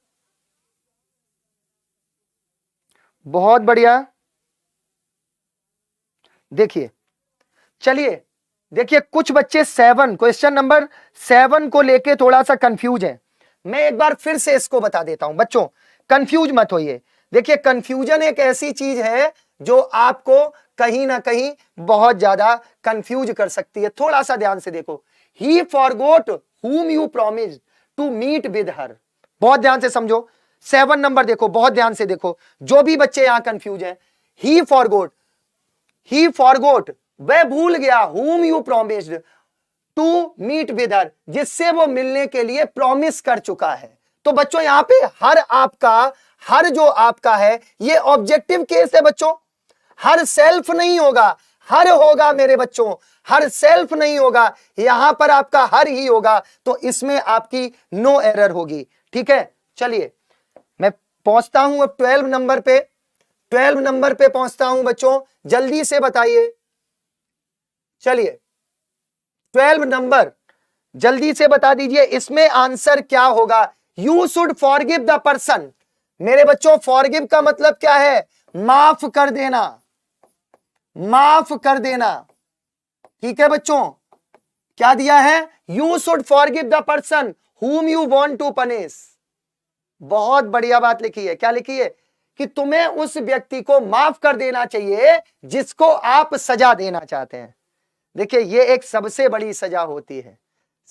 बहुत बढ़िया। देखिए, चलिए देखिए, कुछ बच्चे 7 क्वेश्चन नंबर 7 को लेके थोड़ा सा कंफ्यूज है। मैं एक बार फिर से इसको बता देता हूं बच्चों, कंफ्यूज मत होइए। देखिए, कंफ्यूजन एक ऐसी चीज है जो आपको कहीं ना कहीं बहुत ज्यादा कंफ्यूज कर सकती है। थोड़ा सा ध्यान से देखो, ही forgot whom you promised to meet with her। बहुत ध्यान से समझो, 7 नंबर देखो, बहुत ध्यान से देखो। जो भी बच्चे यहां कंफ्यूज हैं, ही फॉरगॉट, वह भूल गया, whom you promised to meet with her, जिससे वो मिलने के लिए प्रॉमिस कर चुका है। तो बच्चों यहां पे हर जो आपका है ये ऑब्जेक्टिव केस है बच्चों, हर सेल्फ नहीं होगा, हर होगा मेरे बच्चों, हर सेल्फ नहीं होगा, यहां पर आपका हर ही होगा, तो इसमें आपकी नो एरर होगी। ठीक है, चलिए मैं पहुंचता हूं अब 12 नंबर पे, 12 नंबर पे पहुंचता हूं बच्चों, जल्दी से बताइए। चलिए 12 नंबर जल्दी से बता दीजिए, इसमें आंसर क्या होगा? You should forgive the person. मेरे बच्चों, फॉरगिव का मतलब क्या है? माफ कर देना, माफ कर देना। ठीक है बच्चों, क्या दिया है? You should forgive the person whom you want to punish। बहुत बढ़िया बात लिखी है, क्या लिखी है? कि तुम्हें उस व्यक्ति को माफ कर देना चाहिए जिसको आप सजा देना चाहते हैं। देखिए, ये एक सबसे बड़ी सजा होती है,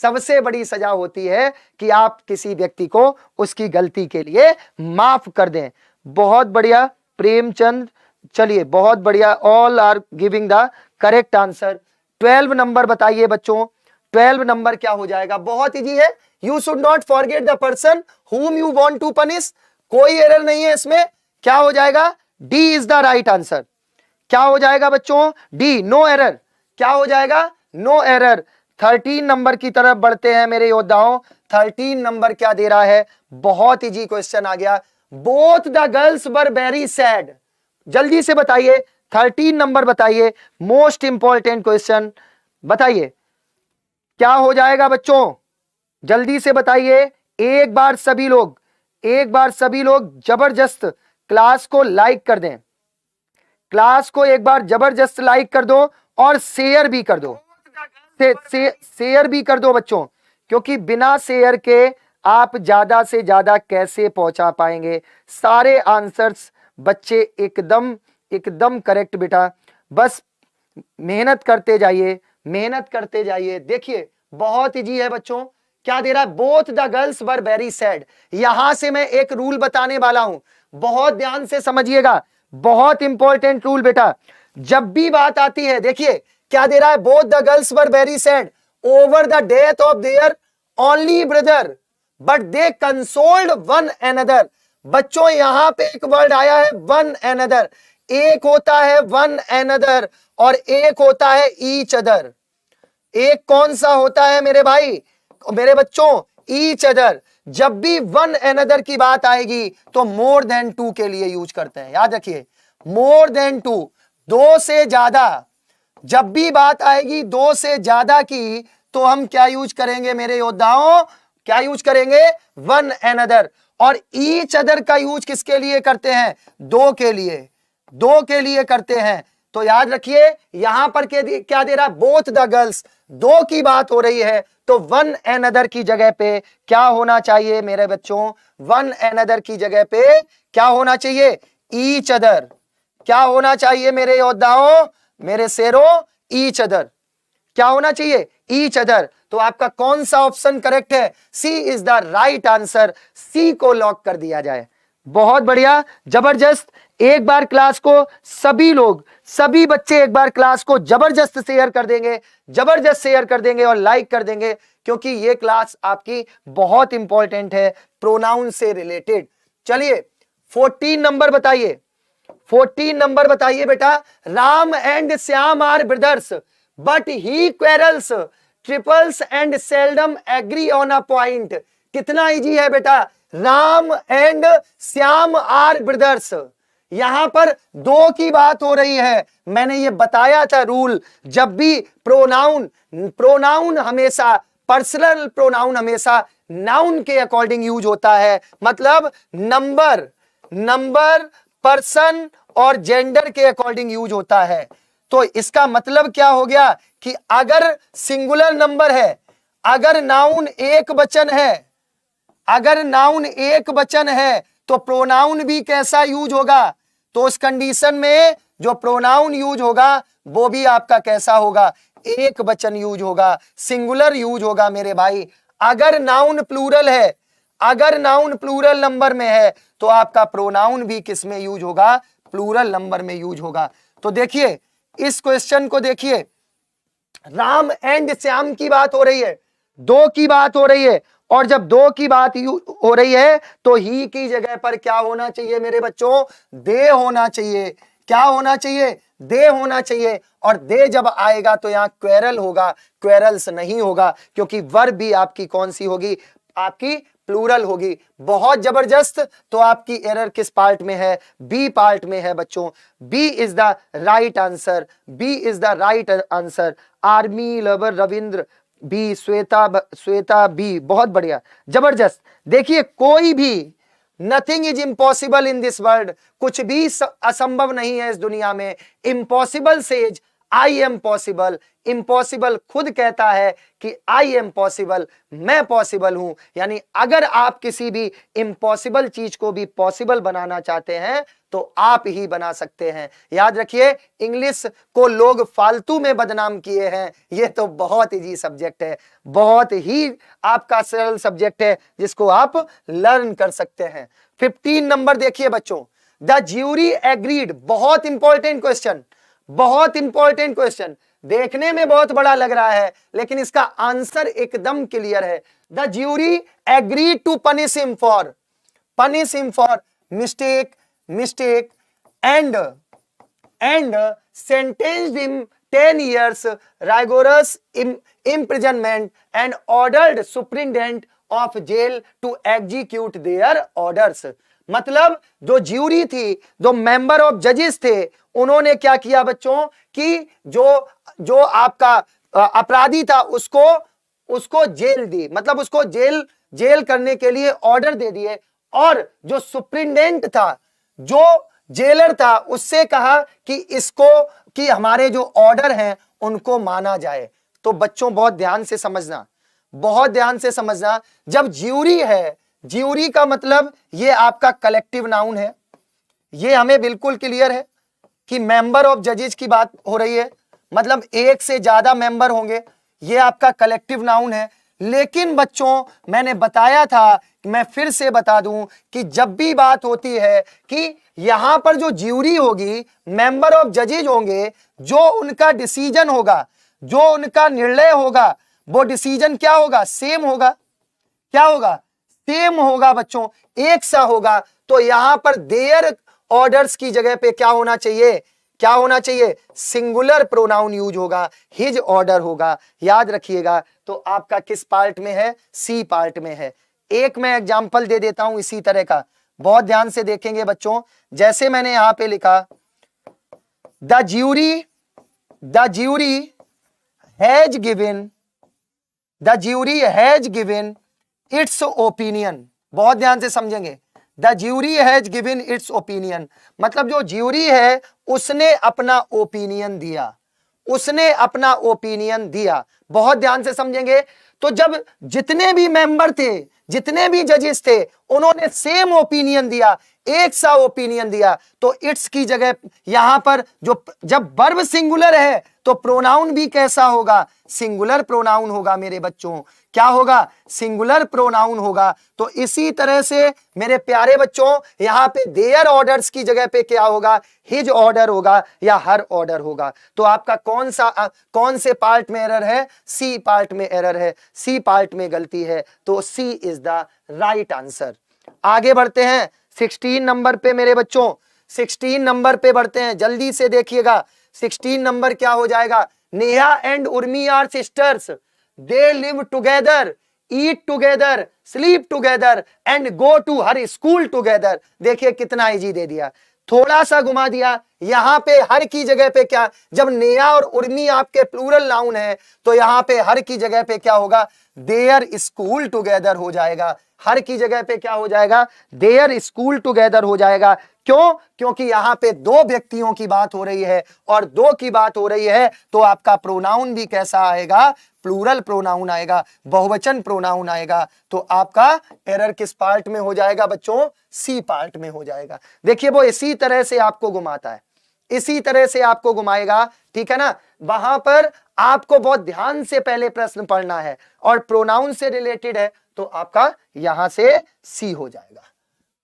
सबसे बड़ी सजा होती है कि आप किसी व्यक्ति को उसकी गलती के लिए माफ कर दें। बहुत बढ़िया प्रेमचंद, चलिए बहुत बढ़िया, all are giving the correct answer. 12 number बताइए बच्चों, 12 नंबर क्या हो जाएगा? बहुत इजी है, you should not forget the person whom you want to punish। कोई एरर नहीं है इसमें, क्या हो जाएगा? D is the right answer. क्या हो जाएगा बच्चों? D, no error. क्या हो जाएगा? No error. 13 नंबर की तरफ बढ़ते हैं मेरे योद्धाओं। 13 नंबर क्या दे रहा है? बहुत इजी क्वेश्चन आ गया, both the girls were very sad. जल्दी से बताइए 13 नंबर बताइए, मोस्ट इंपॉर्टेंट क्वेश्चन बताइए, क्या हो जाएगा बच्चों? जल्दी से बताइए, एक बार सभी लोग जबरदस्त क्लास को लाइक कर दें, क्लास को एक बार जबरदस्त लाइक कर दो और शेयर भी कर दो, शेयर भी कर दो बच्चों, क्योंकि बिना शेयर के आप ज्यादा से ज्यादा कैसे पहुंचा पाएंगे? सारे आंसर्स बच्चे एकदम करेक्ट बेटा, बस मेहनत करते जाइए, मेहनत करते जाइए। देखिए बहुत इजी है बच्चों, क्या दे रहा है? Both the girls were very sad. यहां से मैं एक रूल बताने वाला हूं, बहुत ध्यान से समझिएगा, बहुत इंपॉर्टेंट रूल बेटा। जब भी बात आती है, देखिए क्या दे रहा है? Both the girls were very sad over the death of their only brother but they consoled one another. बच्चों यहां पे एक वर्ड आया है वन अनदर, एक होता है वन अनदर और एक होता है ईच अदर। एक कौन सा होता है मेरे भाई, मेरे बच्चों? Each other. जब भी वन अनदर की बात आएगी तो मोर देन टू के लिए यूज करते हैं, याद रखिए, मोर देन टू, दो से ज्यादा। जब भी बात आएगी दो से ज्यादा की तो हम क्या यूज करेंगे मेरे योद्धाओं? क्या यूज करेंगे? One another. और ईच अदर का यूज किसके लिए करते हैं? दो के लिए, दो के लिए करते हैं। तो याद रखिए यहां पर क्या दे रहा है? बोथ द गर्ल्स, दो की बात हो रही है, तो वन अनदर की जगह पे क्या होना चाहिए मेरे बच्चों? वन अनदर की जगह पे क्या होना चाहिए? Each other. क्या होना चाहिए मेरे योद्धाओं, मेरे शेरों? Each other. क्या होना चाहिए? Each other. तो आपका कौन सा ऑप्शन करेक्ट है? सी इज द राइट आंसर, सी को लॉक कर दिया जाए। बहुत बढ़िया, जबरदस्त, एक बार क्लास को सभी लोग, सभी बच्चे एक बार क्लास को जबरदस्त शेयर कर देंगे, जबरदस्त शेयर कर देंगे और लाइक कर देंगे, क्योंकि ये क्लास आपकी बहुत इंपॉर्टेंट है प्रोनाउन से रिलेटेड। चलिए 14 नंबर बताइए, 14 नंबर बताइए बेटा। Ram and Shyam are brothers but he quarrels trifles and seldom agree on a point. कितना इजी है बेटा, Ram and Shyam are brothers, यहां पर दो की बात हो रही है। मैंने ये बताया था रूल, जब भी प्रोनाउन हमेशा, पर्सनल प्रोनाउन हमेशा नाउन के अकॉर्डिंग यूज होता है, मतलब नंबर पर्सन और जेंडर के अकॉर्डिंग यूज होता है। तो इसका मतलब क्या हो गया कि अगर सिंगुलर नंबर है, अगर नाउन एक वचन है, अगर नाउन एक वचन है तो प्रोनाउन भी कैसा यूज होगा, तो उस कंडीशन में जो प्रोनाउन यूज होगा वो भी आपका कैसा होगा, एक वचन यूज होगा, सिंगुलर यूज होगा मेरे भाई। अगर नाउन प्लूरल है, अगर नाउन प्लूरल नंबर में है तो आपका प्रोनाउन भी किस में यूज होगा, प्लूरल नंबर में यूज होगा। तो देखिए इस क्वेश्चन को देखिए, राम एंड श्याम की बात हो रही है, दो की बात हो रही है, और जब दो की बात हो रही है तो ही की जगह पर क्या होना चाहिए मेरे बच्चों, दे होना चाहिए। क्या होना चाहिए, दे होना चाहिए। और दे जब आएगा तो यहां क्वेरल होगा, क्वेरल्स नहीं होगा, क्योंकि वर्ब भी आपकी कौन सी होगी, आपकी प्लूरल होगी। बहुत जबरदस्त। तो आपकी एरर किस पार्ट में है, बी पार्ट में है बच्चों। B is the right answer, B is the right answer. Army lover Ravindra B, Shweta B, बहुत बढ़िया, जबरदस्त। देखिए कोई भी, nothing is impossible in this world, कुछ भी असंभव नहीं है इस दुनिया में। Impossible says I am possible, impossible खुद कहता है कि आई एम पॉसिबल, मैं पॉसिबल हूं। यानी अगर आप किसी भी इम्पॉसिबल चीज को भी पॉसिबल बनाना चाहते हैं तो आप ही बना सकते हैं। याद रखिए इंग्लिश को लोग फालतू में बदनाम किए हैं, ये तो बहुत इजी सब्जेक्ट है, बहुत ही आपका सरल सब्जेक्ट है जिसको आप लर्न कर सकते हैं। 15 नंबर देखिए बच्चों, द ज्यूरी एग्रीड, बहुत इंपॉर्टेंट क्वेश्चन, बहुत इंपॉर्टेंट क्वेश्चन, देखने में बहुत बड़ा लग रहा है लेकिन इसका आंसर एकदम क्लियर है। The jury agreed to punish him for mistake and sentenced him 10 years rigorous imprisonment and ordered superintendent of jail to execute their orders। मतलब जो ज्यूरी थी, जो मेंबर ऑफ जजेस थे, उन्होंने क्या किया बच्चों कि जो आपका अपराधी था उसको जेल दी, मतलब उसको जेल करने के लिए ऑर्डर दे दिए, और जो सुप्रिंटेंडेंट था, जो जेलर था, उससे कहा कि हमारे जो ऑर्डर हैं उनको माना जाए। तो बच्चों बहुत ध्यान से समझना, बहुत ध्यान से समझना। जब ज्यूरी है, ज्यूरी का मतलब ये आपका कलेक्टिव नाउन है, ये हमें बिल्कुल क्लियर है कि मेंबर ऑफ जजेस की बात हो रही है, मतलब एक से ज्यादा मेंबर होंगे, ये आपका कलेक्टिव नाउन है। लेकिन बच्चों मैंने बताया था, मैं फिर से बता दूं कि जब भी बात होती है कि यहां पर जो ज्यूरी होगी, मेंबर ऑफ जजेज होंगे, जो उनका डिसीजन होगा, जो उनका निर्णय होगा, वो डिसीजन क्या होगा, सेम होगा। क्या होगा, सेम होगा बच्चों, एक सा होगा। तो यहां पर देयर ऑर्डर्स की जगह पे क्या होना चाहिए, क्या होना चाहिए, सिंगुलर प्रोनाउन यूज होगा, हिज ऑर्डर होगा। याद रखिएगा। तो आपका किस पार्ट में है, सी पार्ट में है। एक मैं एग्जांपल दे देता हूं इसी तरह का, बहुत ध्यान से देखेंगे बच्चों। जैसे मैंने यहां पे लिखा, the jury has given it's opinion. बहुत ध्यान से समझेंगे, the jury has given it's opinion, मतलब जो ज्यूरी है उसने अपना ओपिनियन दिया, उसने अपना ओपिनियन दिया। बहुत ध्यान से समझेंगे। तो जब जितने भी मेंबर थे, जितने भी जजेस थे, उन्होंने सेम ओपिनियन दिया, एक सा ओपिनियन दिया, तो इट्स की जगह यहां पर जब वर्ब सिंगुलर है तो प्रोनाउन भी कैसा होगा, सिंगुलर प्रोनाउन होगा मेरे बच्चों। क्या होगा, सिंगुलर प्रोनाउन होगा। तो इसी तरह से मेरे प्यारे बच्चों यहां पे देयर ऑर्डर्स की जगह पे क्या होगा, हिज ऑर्डर होगा या हर ऑर्डर होगा। तो आपका कौन से पार्ट में एरर है, सी पार्ट में एरर है, सी पार्ट में गलती है। तो सी इज द राइट आंसर। आगे बढ़ते हैं 16 नंबर पे मेरे बच्चों, 16 नंबर पे बढ़ते हैं, जल्दी से देखिएगा। 16 नंबर क्या हो जाएगा, Neha and Urmi are sisters, they live together, eat together, sleep together and go to her school together. देखिए कितना इजी दे दिया, थोड़ा सा घुमा दिया। यहां पे हर की जगह पे क्या, जब नेहा और उर्मी आपके प्लूरल नाउन है तो यहां पे हर की जगह पे क्या होगा, देयर स्कूल टुगेदर हो जाएगा। हर की जगह पे क्या हो जाएगा, देयर स्कूल टुगेदर हो जाएगा। क्यों, क्योंकि यहां पे दो व्यक्तियों की बात हो रही है और दो की बात हो रही है, तो आपका प्रोनाउन भी कैसा आएगा, प्लूरल प्रोनाउन आएगा, बहुवचन प्रोनाउन आएगा। तो आपका एरर किस पार्ट में हो जाएगा बच्चों, सी पार्ट में हो जाएगा। देखिए वो इसी तरह से आपको घुमाता है, इसी तरह से आपको घुमाएगा, ठीक है ना। वहां पर आपको बहुत ध्यान से पहले प्रश्न पढ़ना है और प्रोनाउन से रिलेटेड है, तो आपका यहां से सी हो जाएगा।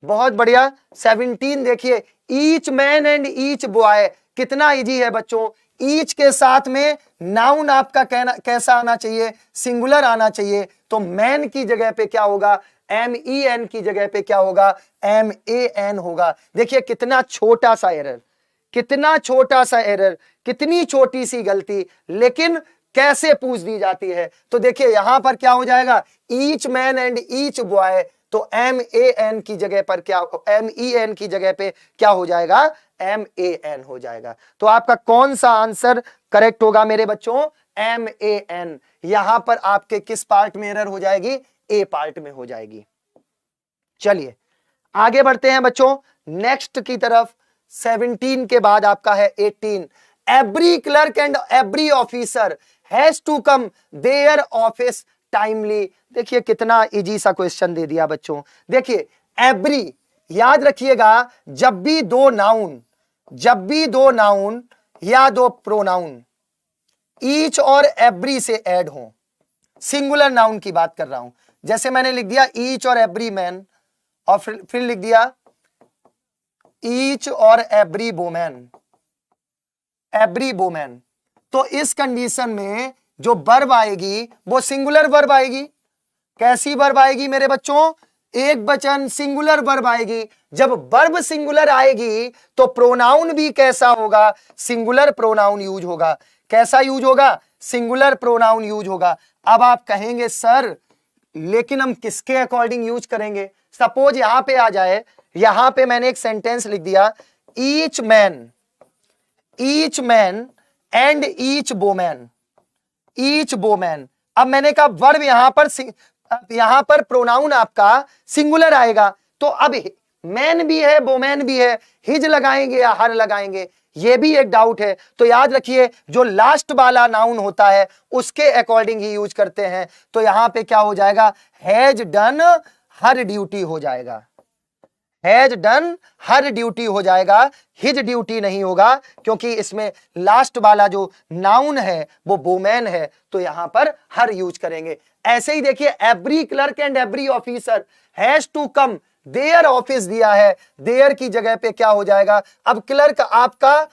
बहुत बढ़िया। 17 देखिए, each man and each boy, कितना इजी है बच्चों। ईच के साथ में नाउन आपका कहना कैसा आना चाहिए, सिंगुलर आना चाहिए। तो मैन की जगह पे क्या होगा, MEN की जगह पे क्या होगा, MAN होगा। देखिए कितना छोटा सा एरर, कितना छोटा सा एरर, कितनी छोटी सी गलती, लेकिन कैसे पूछ दी जाती है। तो देखिए यहां पर क्या हो जाएगा, each man and each boy, तो MAN की जगह पर क्या, MEN की जगह पे क्या हो जाएगा, MAN हो जाएगा। तो आपका कौन सा आंसर करेक्ट होगा मेरे बच्चों, MAN। यहां पर आपके किस पार्ट में एरर हो जाएगी, ए पार्ट में हो जाएगी। चलिए आगे बढ़ते हैं बच्चों नेक्स्ट की तरफ। 17 के बाद आपका है 18, every clerk and every officer has to come their office timely. देखिए कितना इजी सा क्वेश्चन दे दिया बच्चों। देखिए एवरी, याद रखिएगा, जब भी दो नाउन या दो प्रोनाउन ईच और एवरी से ऐड हो, सिंगुलर नाउन की बात कर रहा हूं, जैसे मैंने लिख दिया ईच और एवरी मैन, और फिर लिख दिया ईच और एवरी वुमेन, तो इस कंडीशन में जो वर्ब आएगी वो सिंगुलर वर्ब आएगी। कैसी वर्ब आएगी मेरे बच्चों, एक वचन सिंगुलर वर्ब आएगी। जब वर्ब सिंगुलर आएगी तो प्रोनाउन भी कैसा होगा, सिंगुलर प्रोनाउन यूज होगा। कैसा यूज होगा, सिंगुलर प्रोनाउन यूज होगा। अब आप कहेंगे सर लेकिन हम किसके अकॉर्डिंग यूज करेंगे। सपोज यहां पे आ जाए, यहां पे मैंने एक सेंटेंस लिख दिया, each man and each woman. अब मैंने कहा वर्ब यहां पर प्रोनाउन आपका सिंगुलर आएगा, तो अब मैन भी है वोमैन भी है, हिज लगाएंगे या हर लगाएंगे, ये भी एक डाउट है। तो याद रखिए जो लास्ट वाला नाउन होता है उसके अकॉर्डिंग ही यूज करते हैं। तो यहां पे क्या हो जाएगा, हैज डन हर ड्यूटी हो जाएगा, हैज डन हर ड्यूटी हो जाएगा, हिज ड्यूटी नहीं होगा, क्योंकि इसमें लास्ट वाला जो नाउन है वो वुमेन है, तो यहां पर हर यूज करेंगे। ऐसे ही देखिए every clerk and every officer has to come, their office दिया है, देयर की जगह पे क्या हो जाएगा। अब क्लर्क, आपका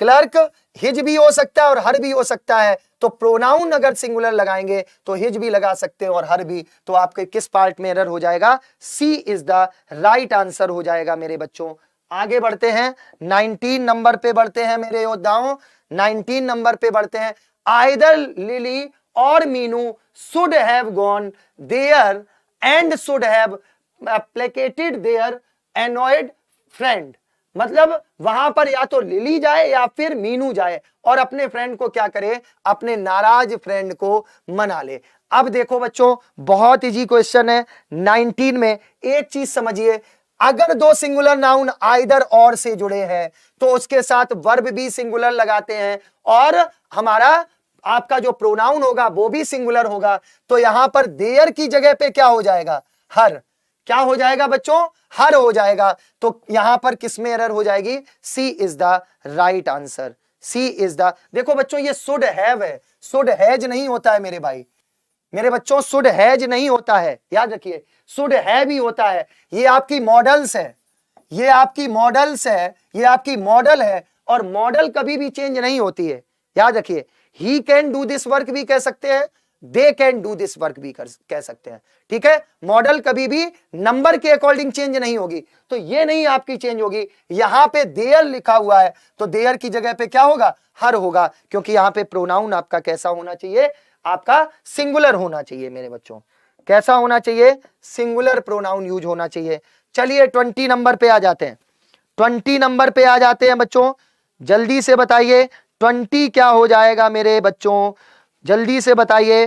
क्लर्क हिज भी हो सकता है और हर भी हो सकता है, तो प्रोनाउन अगर सिंगुलर लगाएंगे तो हिज भी लगा सकते हैं और हर भी। तो आपके किस पार्ट में एरर हो जाएगा, C is the right answer हो जाएगा मेरे बच्चों। आगे बढ़ते हैं 19 नंबर पे बढ़ते हैं मेरे योद्धाओं, 19 नंबर पे बढ़ते हैं। आइदर लिली और Meenu should have gone there and should have placated their annoyed friend. मतलब वहां पर या तो लिली जाए या फिर मीनू जाए और अपने फ्रेंड को क्या करे, अपने नाराज फ्रेंड को मना ले। अब देखो बच्चों बहुत इजी क्वेश्चन है 19 में। एक चीज समझिए, अगर दो सिंगुलर नाउन आइदर और से जुड़े हैं तो उसके साथ वर्ब भी सिंगुलर लगाते हैं और हमारा आपका जो प्रोनाउन होगा वो भी सिंगुलर होगा। तो यहां पर देयर की जगह पे क्या हो जाएगा, हर। क्या हो जाएगा बच्चों, हर हो जाएगा। तो यहां पर किस में एरर हो जाएगी, C is the right answer, C is the, देखो बच्चों ये शुड हैव है, शुड हैज नहीं होता है मेरे भाई, मेरे बच्चों शुड हैज नहीं होता है, याद रखिए शुड हैव ही होता है। ये आपकी मॉडल्स है, ये आपकी मॉडल्स है, ये आपकी मॉडल है, और मॉडल कभी भी चेंज नहीं होती है, याद रखिए। He can do this work भी कह सकते हैं, they can do this work भी कह सकते हैं, ठीक है। मॉडल कभी भी नंबर के अकॉर्डिंग चेंज नहीं होगी, तो ये नहीं आपकी चेंज होगी। यहां पे देयर लिखा हुआ है तो देयर की जगह पे क्या होगा, हर होगा, क्योंकि यहां पे प्रोनाउन आपका कैसा होना चाहिए, आपका सिंगुलर होना चाहिए मेरे बच्चों। कैसा होना चाहिए, सिंगुलर प्रोनाउन यूज होना चाहिए। चलिए 20 नंबर पे आ जाते हैं, 20 नंबर पे आ जाते हैं बच्चों, जल्दी से बताइए 20 क्या हो जाएगा मेरे बच्चों, जल्दी से बताइए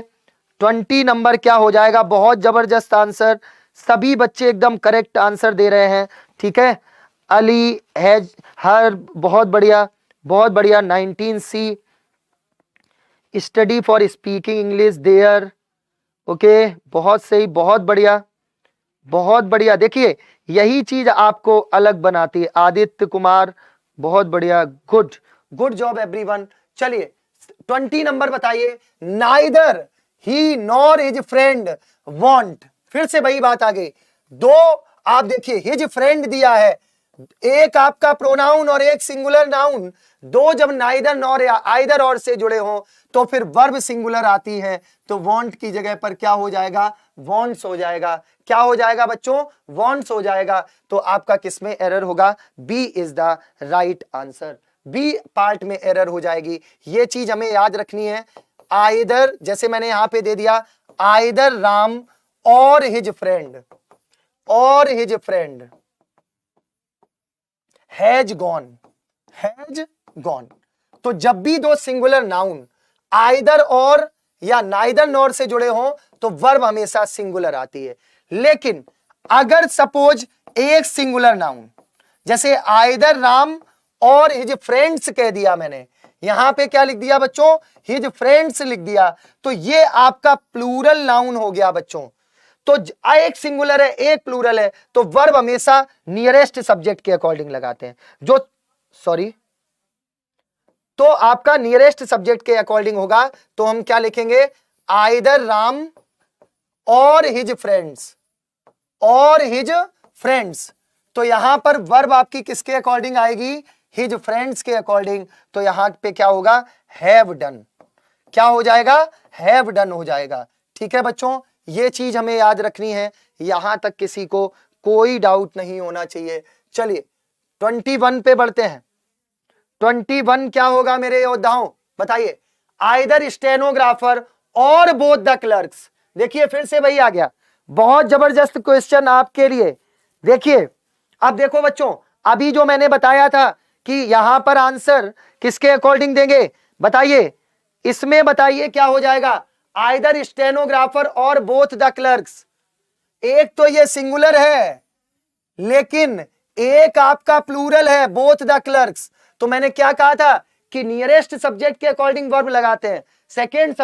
20 नंबर क्या हो जाएगा। बहुत जबरदस्त आंसर, सभी बच्चे एकदम करेक्ट आंसर दे रहे हैं, ठीक है। अली हैज हर, बहुत बढ़िया बहुत बढ़िया। 19C study for speaking English there, okay बहुत सही, बहुत बढ़िया बहुत बढ़िया। देखिए यही चीज आपको अलग बनाती है। आदित्य कुमार बहुत बढ़िया, गुड गुड जॉब एवरीवन। चलिए 20 नंबर बताइए, नाइदर ही नॉर हिज फ्रेंड वांट, फिर से वही बात आ गई, दो आप देखिए हिज फ्रेंड दिया है, एक आपका प्रोनाउन और एक सिंगुलर नाउन, दो जब नाइदर नॉर या आइदर और से जुड़े हो तो फिर वर्ब सिंगुलर आती है, तो वांट की जगह पर क्या हो जाएगा, वांट्स हो जाएगा। क्या हो जाएगा बच्चों, वांट्स हो जाएगा। तो आपका किसमें एरर होगा, B is the right answer, B part में एरर हो जाएगी। ये चीज हमें याद रखनी है। आइदर, जैसे मैंने यहां पे दे दिया, आइदर राम और हिज फ्रेंड, और his friend has gone, has gone. तो जब भी दो सिंगुलर नाउन आइदर और या नाइदर नॉर से जुड़े हों तो वर्ब हमेशा सिंगुलर आती है। लेकिन अगर सपोज एक सिंगुलर नाउन, जैसे आइदर राम और हिज फ्रेंड्स कह दिया मैंने, यहां पे क्या लिख दिया बच्चों, हिज फ्रेंड्स लिख दिया, तो ये आपका प्लूरल नाउन हो गया बच्चों। तो एक सिंगुलर है एक प्लूरल है, तो वर्ब हमेशा नियरेस्ट सब्जेक्ट के अकॉर्डिंग लगाते हैं, जो सॉरी, तो आपका नियरेस्ट सब्जेक्ट के अकॉर्डिंग होगा। तो हम क्या लिखेंगे, आइदर राम और हिज फ्रेंड्स, और हिज फ्रेंड्स। तो यहां पर वर्ब आपकी किसके अकॉर्डिंग आएगी, हिज फ्रेंड्स के अकॉर्डिंग। तो यहां पे क्या होगा, हैव डन, क्या हो जाएगा, हैव डन हो जाएगा। ठीक है बच्चों, ये चीज हमें याद रखनी है, यहां तक किसी को कोई डाउट नहीं होना चाहिए। चलिए 21 पे बढ़ते हैं। 21 क्या होगा मेरे योद्धाओं, बताइए, आइदर स्टेनोग्राफर और बोथ द क्लर्क्स। देखिए फिर से वही आ गया, बहुत जबरदस्त क्वेश्चन आपके लिए। देखिए अब देखो बच्चों, अभी जो मैंने बताया था कि यहां पर आंसर किसके अकॉर्डिंग देंगे, बताइए, इसमें बताइए क्या हो जाएगा, आइदर स्टेनोग्राफर और बोथ द क्लर्क्स। एक तो ये सिंगुलर है, लेकिन एक आपका प्लूरल है, बोथ द क्लर्क्स। तो मैंने क्या कहा था कि नियरेस्ट सब्जेक्ट के अकॉर्डिंग वर्ब लगाते हैं। सेकेंड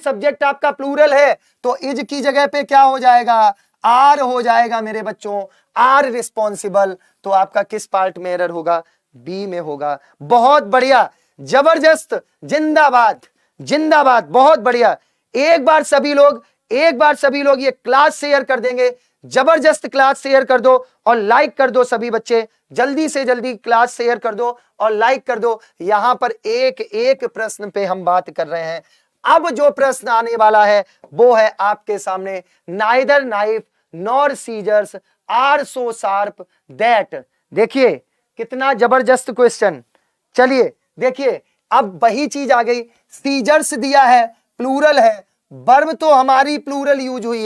सब्जेक्ट आपका प्लूरल है, तो इज की जगह पे क्या हो जाएगा, आर हो जाएगा मेरे बच्चों, आर रिस्पॉन्सिबल। तो आपका किस पार्ट में एरर होगा, बी में होगा। बहुत बढ़िया, जबरदस्त, जिंदाबाद जिंदाबाद, बहुत बढ़िया। एक बार सभी लोग ये क्लास शेयर कर देंगे, जबरदस्त क्लास शेयर कर दो और लाइक कर दो। सभी बच्चे जल्दी से जल्दी क्लास शेयर कर दो और लाइक कर दो। यहां पर एक एक प्रश्न पे हम बात कर रहे हैं। अब जो प्रश्न आने वाला है वो है आपके सामने, neither knife nor scissors are so sharp that. देखिए कितना जबरदस्त क्वेश्चन। चलिए देखिए, अब वही चीज आ गई, सीजर्स दिया है, प्लूरल है, वर्ब तो हमारी प्लूरल यूज हुई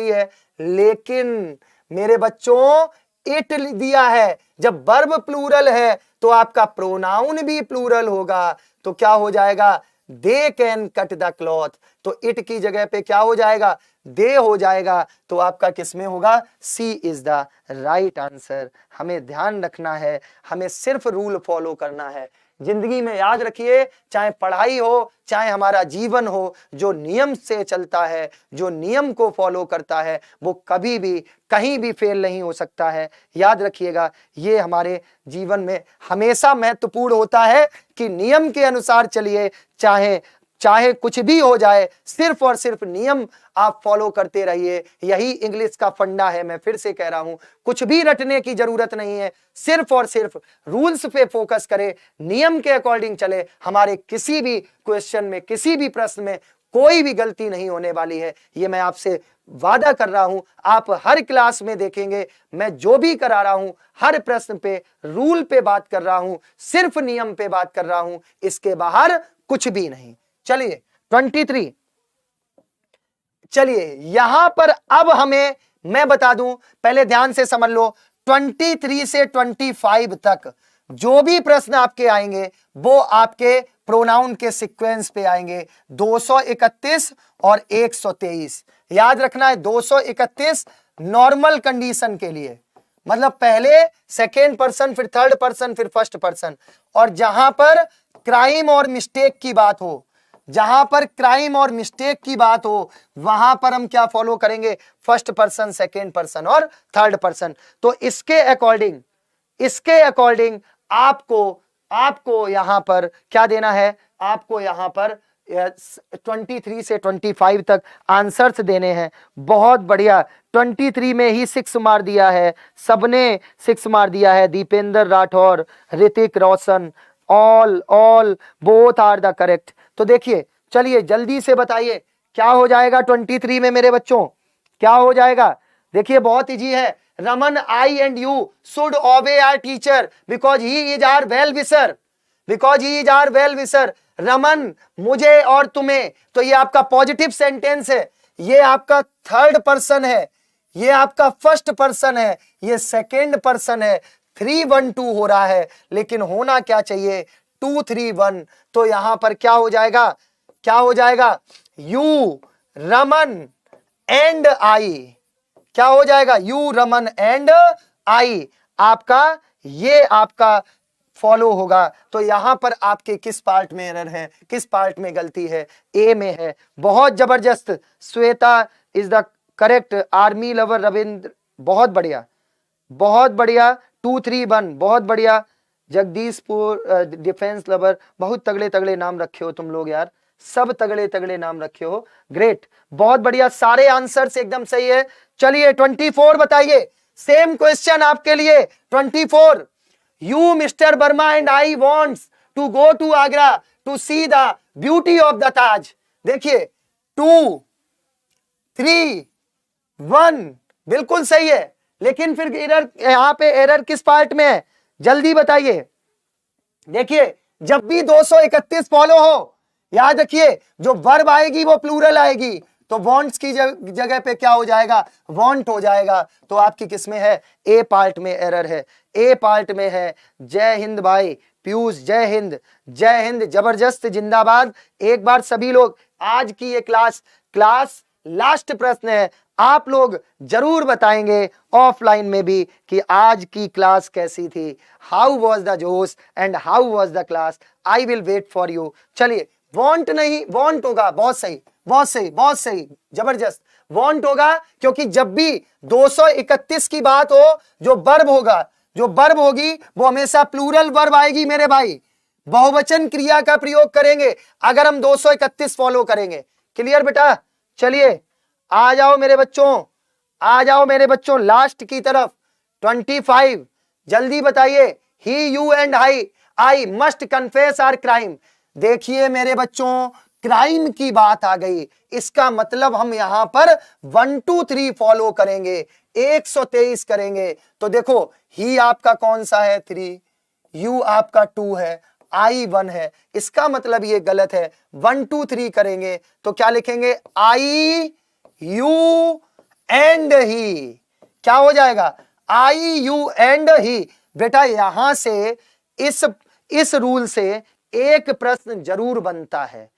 है, लेकिन मेरे बच्चों इट दिया है। जब वर्ब प्लूरल है तो आपका प्रोनाउन भी प्लूरल होगा, तो क्या हो जाएगा, they can cut the cloth. तो इट की जगह पे क्या हो जाएगा, दे हो जाएगा। तो आपका किसमें होगा, सी इज द राइट आंसर। हमें ध्यान रखना है, हमें सिर्फ रूल फॉलो करना है। जिंदगी में याद रखिए, चाहे पढ़ाई हो चाहे हमारा जीवन हो, जो नियम से चलता है, जो नियम को फॉलो करता है, वो कभी भी कहीं भी फेल नहीं हो सकता है। याद रखिएगा, ये हमारे जीवन में हमेशा महत्वपूर्ण होता है कि नियम के अनुसार चलिए, चाहे चाहे कुछ भी हो जाए, सिर्फ और सिर्फ नियम आप फॉलो करते रहिए। यही इंग्लिश का फंडा है। मैं फिर से कह रहा हूं, कुछ भी रटने की जरूरत नहीं है, सिर्फ और सिर्फ रूल्स पे फोकस करें, नियम के अकॉर्डिंग चले। हमारे किसी भी क्वेश्चन में, किसी भी प्रश्न में कोई भी गलती नहीं होने वाली है, ये मैं आपसे वादा कर रहा हूं। आप हर क्लास में देखेंगे, मैं जो भी करा रहा हूं, हर प्रश्न पे रूल पे बात कर रहा हूं, सिर्फ नियम पे बात कर रहा हूं, इसके बाहर कुछ भी नहीं। चलिए 23, चलिए यहां पर अब हमें मैं बता दूं, पहले ध्यान से समझ लो, 23 से 25 तक जो भी प्रश्न आपके आएंगे वो आपके प्रोनाउन के सीक्वेंस पे आएंगे। 231 और 123 याद रखना है। 231 नॉर्मल कंडीशन के लिए, मतलब पहले सेकेंड पर्सन, फिर थर्ड पर्सन, फिर फर्स्ट पर्सन। और जहां पर क्राइम और मिस्टेक की बात हो, जहां पर क्राइम और मिस्टेक की बात हो, वहां पर हम क्या फॉलो करेंगे? फर्स्ट पर्सन, सेकेंड पर्सन और थर्ड पर्सन। तो इसके अकॉर्डिंग आपको यहां पर क्या देना है? आपको यहां पर 23 से 25 तक आंसर्स देने हैं। बहुत बढ़िया। 23 में ही 6 मार दिया है, सबने 6 मार दिया है। Dipendra Rathore, Hrithik Roshan, all both are the correct. तो देखिए, चलिए जल्दी से बताइए क्या हो जाएगा 23 में मेरे बच्चों, क्या हो जाएगा? देखिए बहुत इजी है। Raman, I and you should obey our teacher because he is our well wisher, because he is our well wisher. Raman, मुझे और तुम्हें, तो ये आपका पॉजिटिव सेंटेंस है, ये आपका थर्ड पर्सन है, ये आपका फर्स्ट पर्सन है, ये सेकेंड पर्सन है। 3-1-2 हो रहा है, लेकिन होना क्या चाहिए? 2-3-1। तो यहां पर क्या हो जाएगा? क्या हो जाएगा? You, Raman and I. क्या हो जाएगा? You, Raman and I. आपका ये आपका फॉलो होगा। तो यहां पर आपके किस पार्ट में एरर है, किस पार्ट में गलती है? ए में है। बहुत जबरदस्त। Shweta is the correct. Army lover Ravindra, बहुत बढ़िया, बहुत बढ़िया। 2-3-1, बहुत बढ़िया। जगदीशपुर डिफेंस लवर, बहुत तगड़े तगड़े नाम रखे हो तुम लोग यार, सब तगड़े तगड़े नाम रखे हो। ग्रेट, बहुत बढ़िया, सारे आंसर्स एकदम सही है। चलिए 24 बताइए, सेम क्वेश्चन आपके लिए। 24, you Mr Verma and I wants to go to Agra to see the beauty of the Taj. देखिए 2-3-1 बिल्कुल सही है, लेकिन फिर एरर, यहां पे एरर किस पार्ट में है? जल्दी बताइए। देखिए जब भी 231 फॉलो हो, याद रखिए जो वर्ब आएगी वो प्लूरल आएगी, तो वांट्स की जगह पे क्या हो जाएगा? वांट हो जाएगा। तो आपकी किस में है? ए पार्ट में एरर है, ए पार्ट में है। जय हिंद भाई पीयूष, जय हिंद, जय हिंद, जबरदस्त, जिंदाबाद। एक बार सभी लोग, आज की ये क्लास लास्ट प्रश्न है, आप लोग जरूर बताएंगे ऑफलाइन में भी कि आज की क्लास कैसी थी। हाउ वॉज द जोश and how was the class? I will wait for you. चलिए वांट नहीं, वांट होगा। बहुत सही, बहुत सही, बहुत सही, जबरदस्त। वांट होगा क्योंकि जब भी 231 की बात हो, जो वर्ब होगा, जो वर्ब होगी वो हमेशा प्लूरल वर्ब आएगी मेरे भाई, बहुवचन क्रिया का प्रयोग करेंगे अगर हम 231 फॉलो करेंगे। क्लियर बेटा? चलिए आ जाओ मेरे बच्चों, आ जाओ मेरे बच्चों लास्ट की तरफ। 25 जल्दी बताइए। He, you and I must confess our crime. देखिए मेरे बच्चों, क्राइम की बात आ गई, इसका मतलब हम यहां पर 1-2-3 फॉलो करेंगे, 123 करेंगे। तो देखो ही आपका कौन सा है? 3, यू आपका 2 है, आई 1 है, इसका मतलब ये गलत है। 1-2-3 करेंगे तो क्या लिखेंगे? आई, यू एंड ही। क्या हो जाएगा? आई, यू एंड ही। बेटा यहां से इस रूल से एक प्रश्न जरूर बनता है,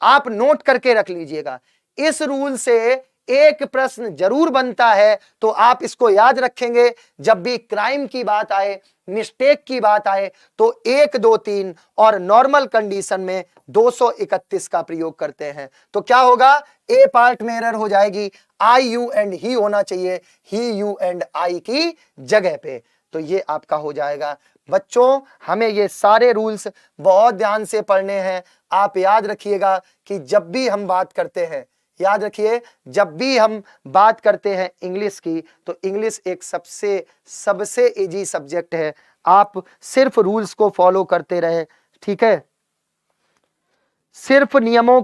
आप नोट करके रख लीजिएगा। इस रूल से एक प्रश्न जरूर बनता है, तो आप इसको याद रखेंगे। जब भी क्राइम की बात आए, मिस्टेक की बात आए, तो 1 2 3 और नॉर्मल कंडीशन में 231 का प्रयोग करते हैं। तो क्या होगा, ए पार्ट में एरर हो जाएगी, आई यू एंड ही होना चाहिए, ही यू एंड आई की जगह पे। तो ये आपका हो जाएगा। बच्चों, हमें ये सारे रूल्स बहुत ध्यान से पढ़ने हैं। आप याद रखिएगा कि जब भी हम बात करते हैं, याद रखिए, जब भी हम बात करते हैं इंग्लिश की, तो इंग्लिश एक सबसे इजी सब्जेक्ट है। आप सिर्फ रूल्स को फॉलो करते रहे, ठीक है, सिर्फ नियमों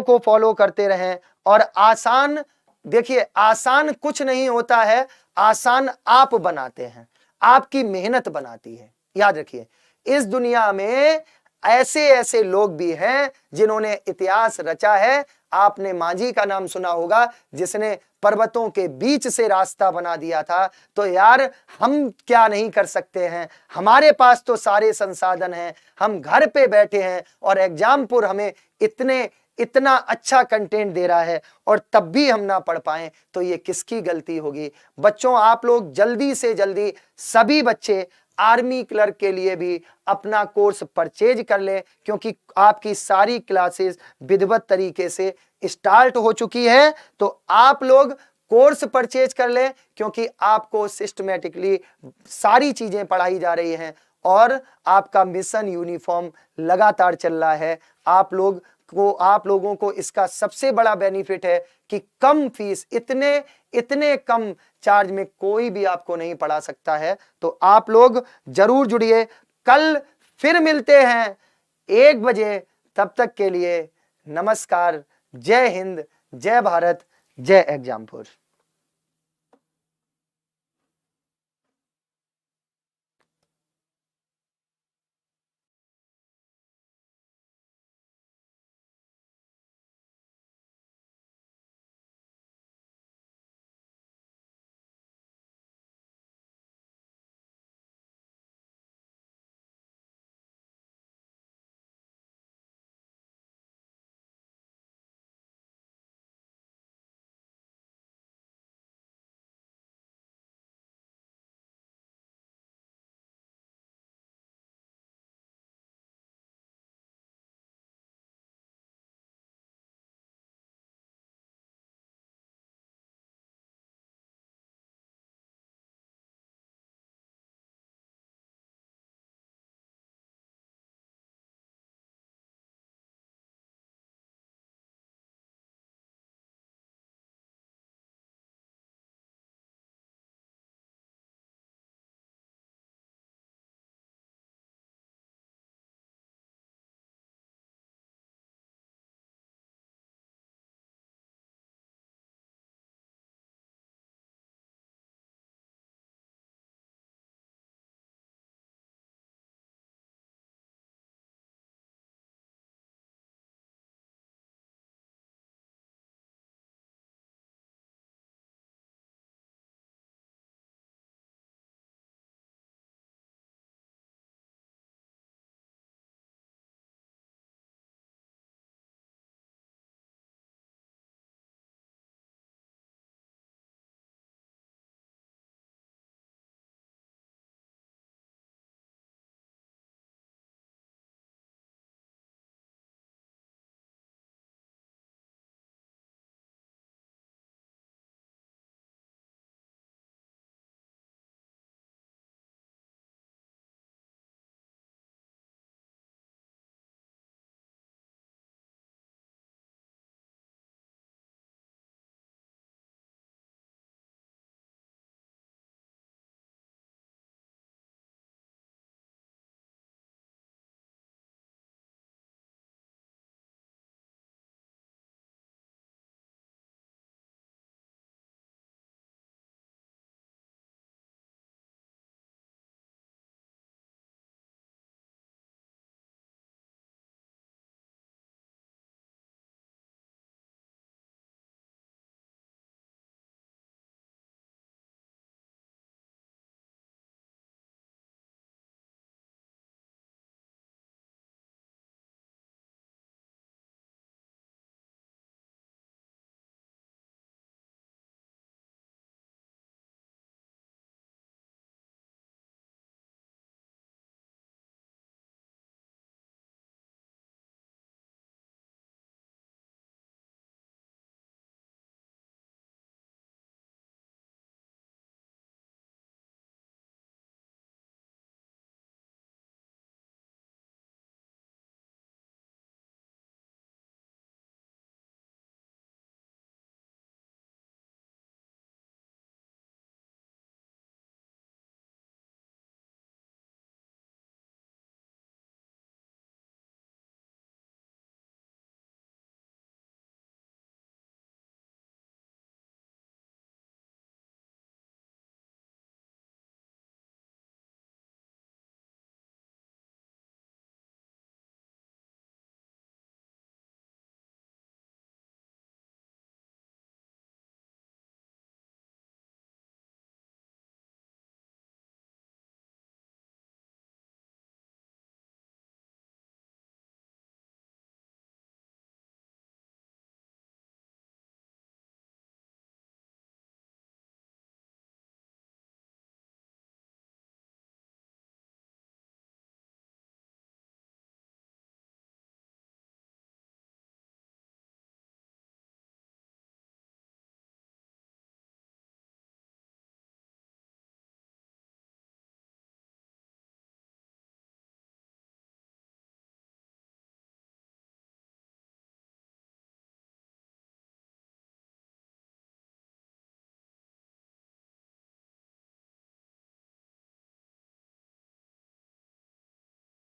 को फॉलो करते रहें। और आसान, देखिए आसान कुछ नहीं होता है, आसान आप बनाते हैं, आपकी मेहनत बनाती है। याद रखिए, इस दुनिया में ऐसे ऐसे लोग भी हैं जिन्होंने इतिहास रचा है। आपने माझी का नाम सुना होगा, जिसने पर्वतों के बीच से रास्ता बना दिया था। तो यार, हम क्या नहीं कर सकते हैं, हमारे पास तो सारे संसाधन हैं। हम घर पे बैठे हैं और एग्जामपुर हमें इतना अच्छा कंटेंट दे रहा है, और तब भी हम ना पढ़ पाए, तो ये किसकी गलती होगी। बच्चों, आप लोग जल्दी से जल्दी सभी बच्चे आर्मी क्लर्क के लिए भी अपना कोर्स परचेज कर लें, क्योंकि आपकी सारी क्लासेस विधिवत तरीके से स्टार्ट हो चुकी है। तो आप लोग कोर्स परचेज कर लें, क्योंकि आपको सिस्टमेटिकली सारी चीजें पढ़ाई जा रही हैं, और आपका मिशन यूनिफॉर्म लगातार चल रहा है। आप लोगों को इसका सबसे बड़ा बेनिफिट है कि कम फीस, इतने कम चार्ज में कोई भी आपको नहीं पढ़ा सकता है। तो आप लोग जरूर जुड़िए। कल फिर मिलते हैं 1 बजे। तब तक के लिए नमस्कार। जय हिंद, जय भारत, जय एग्जामपुर।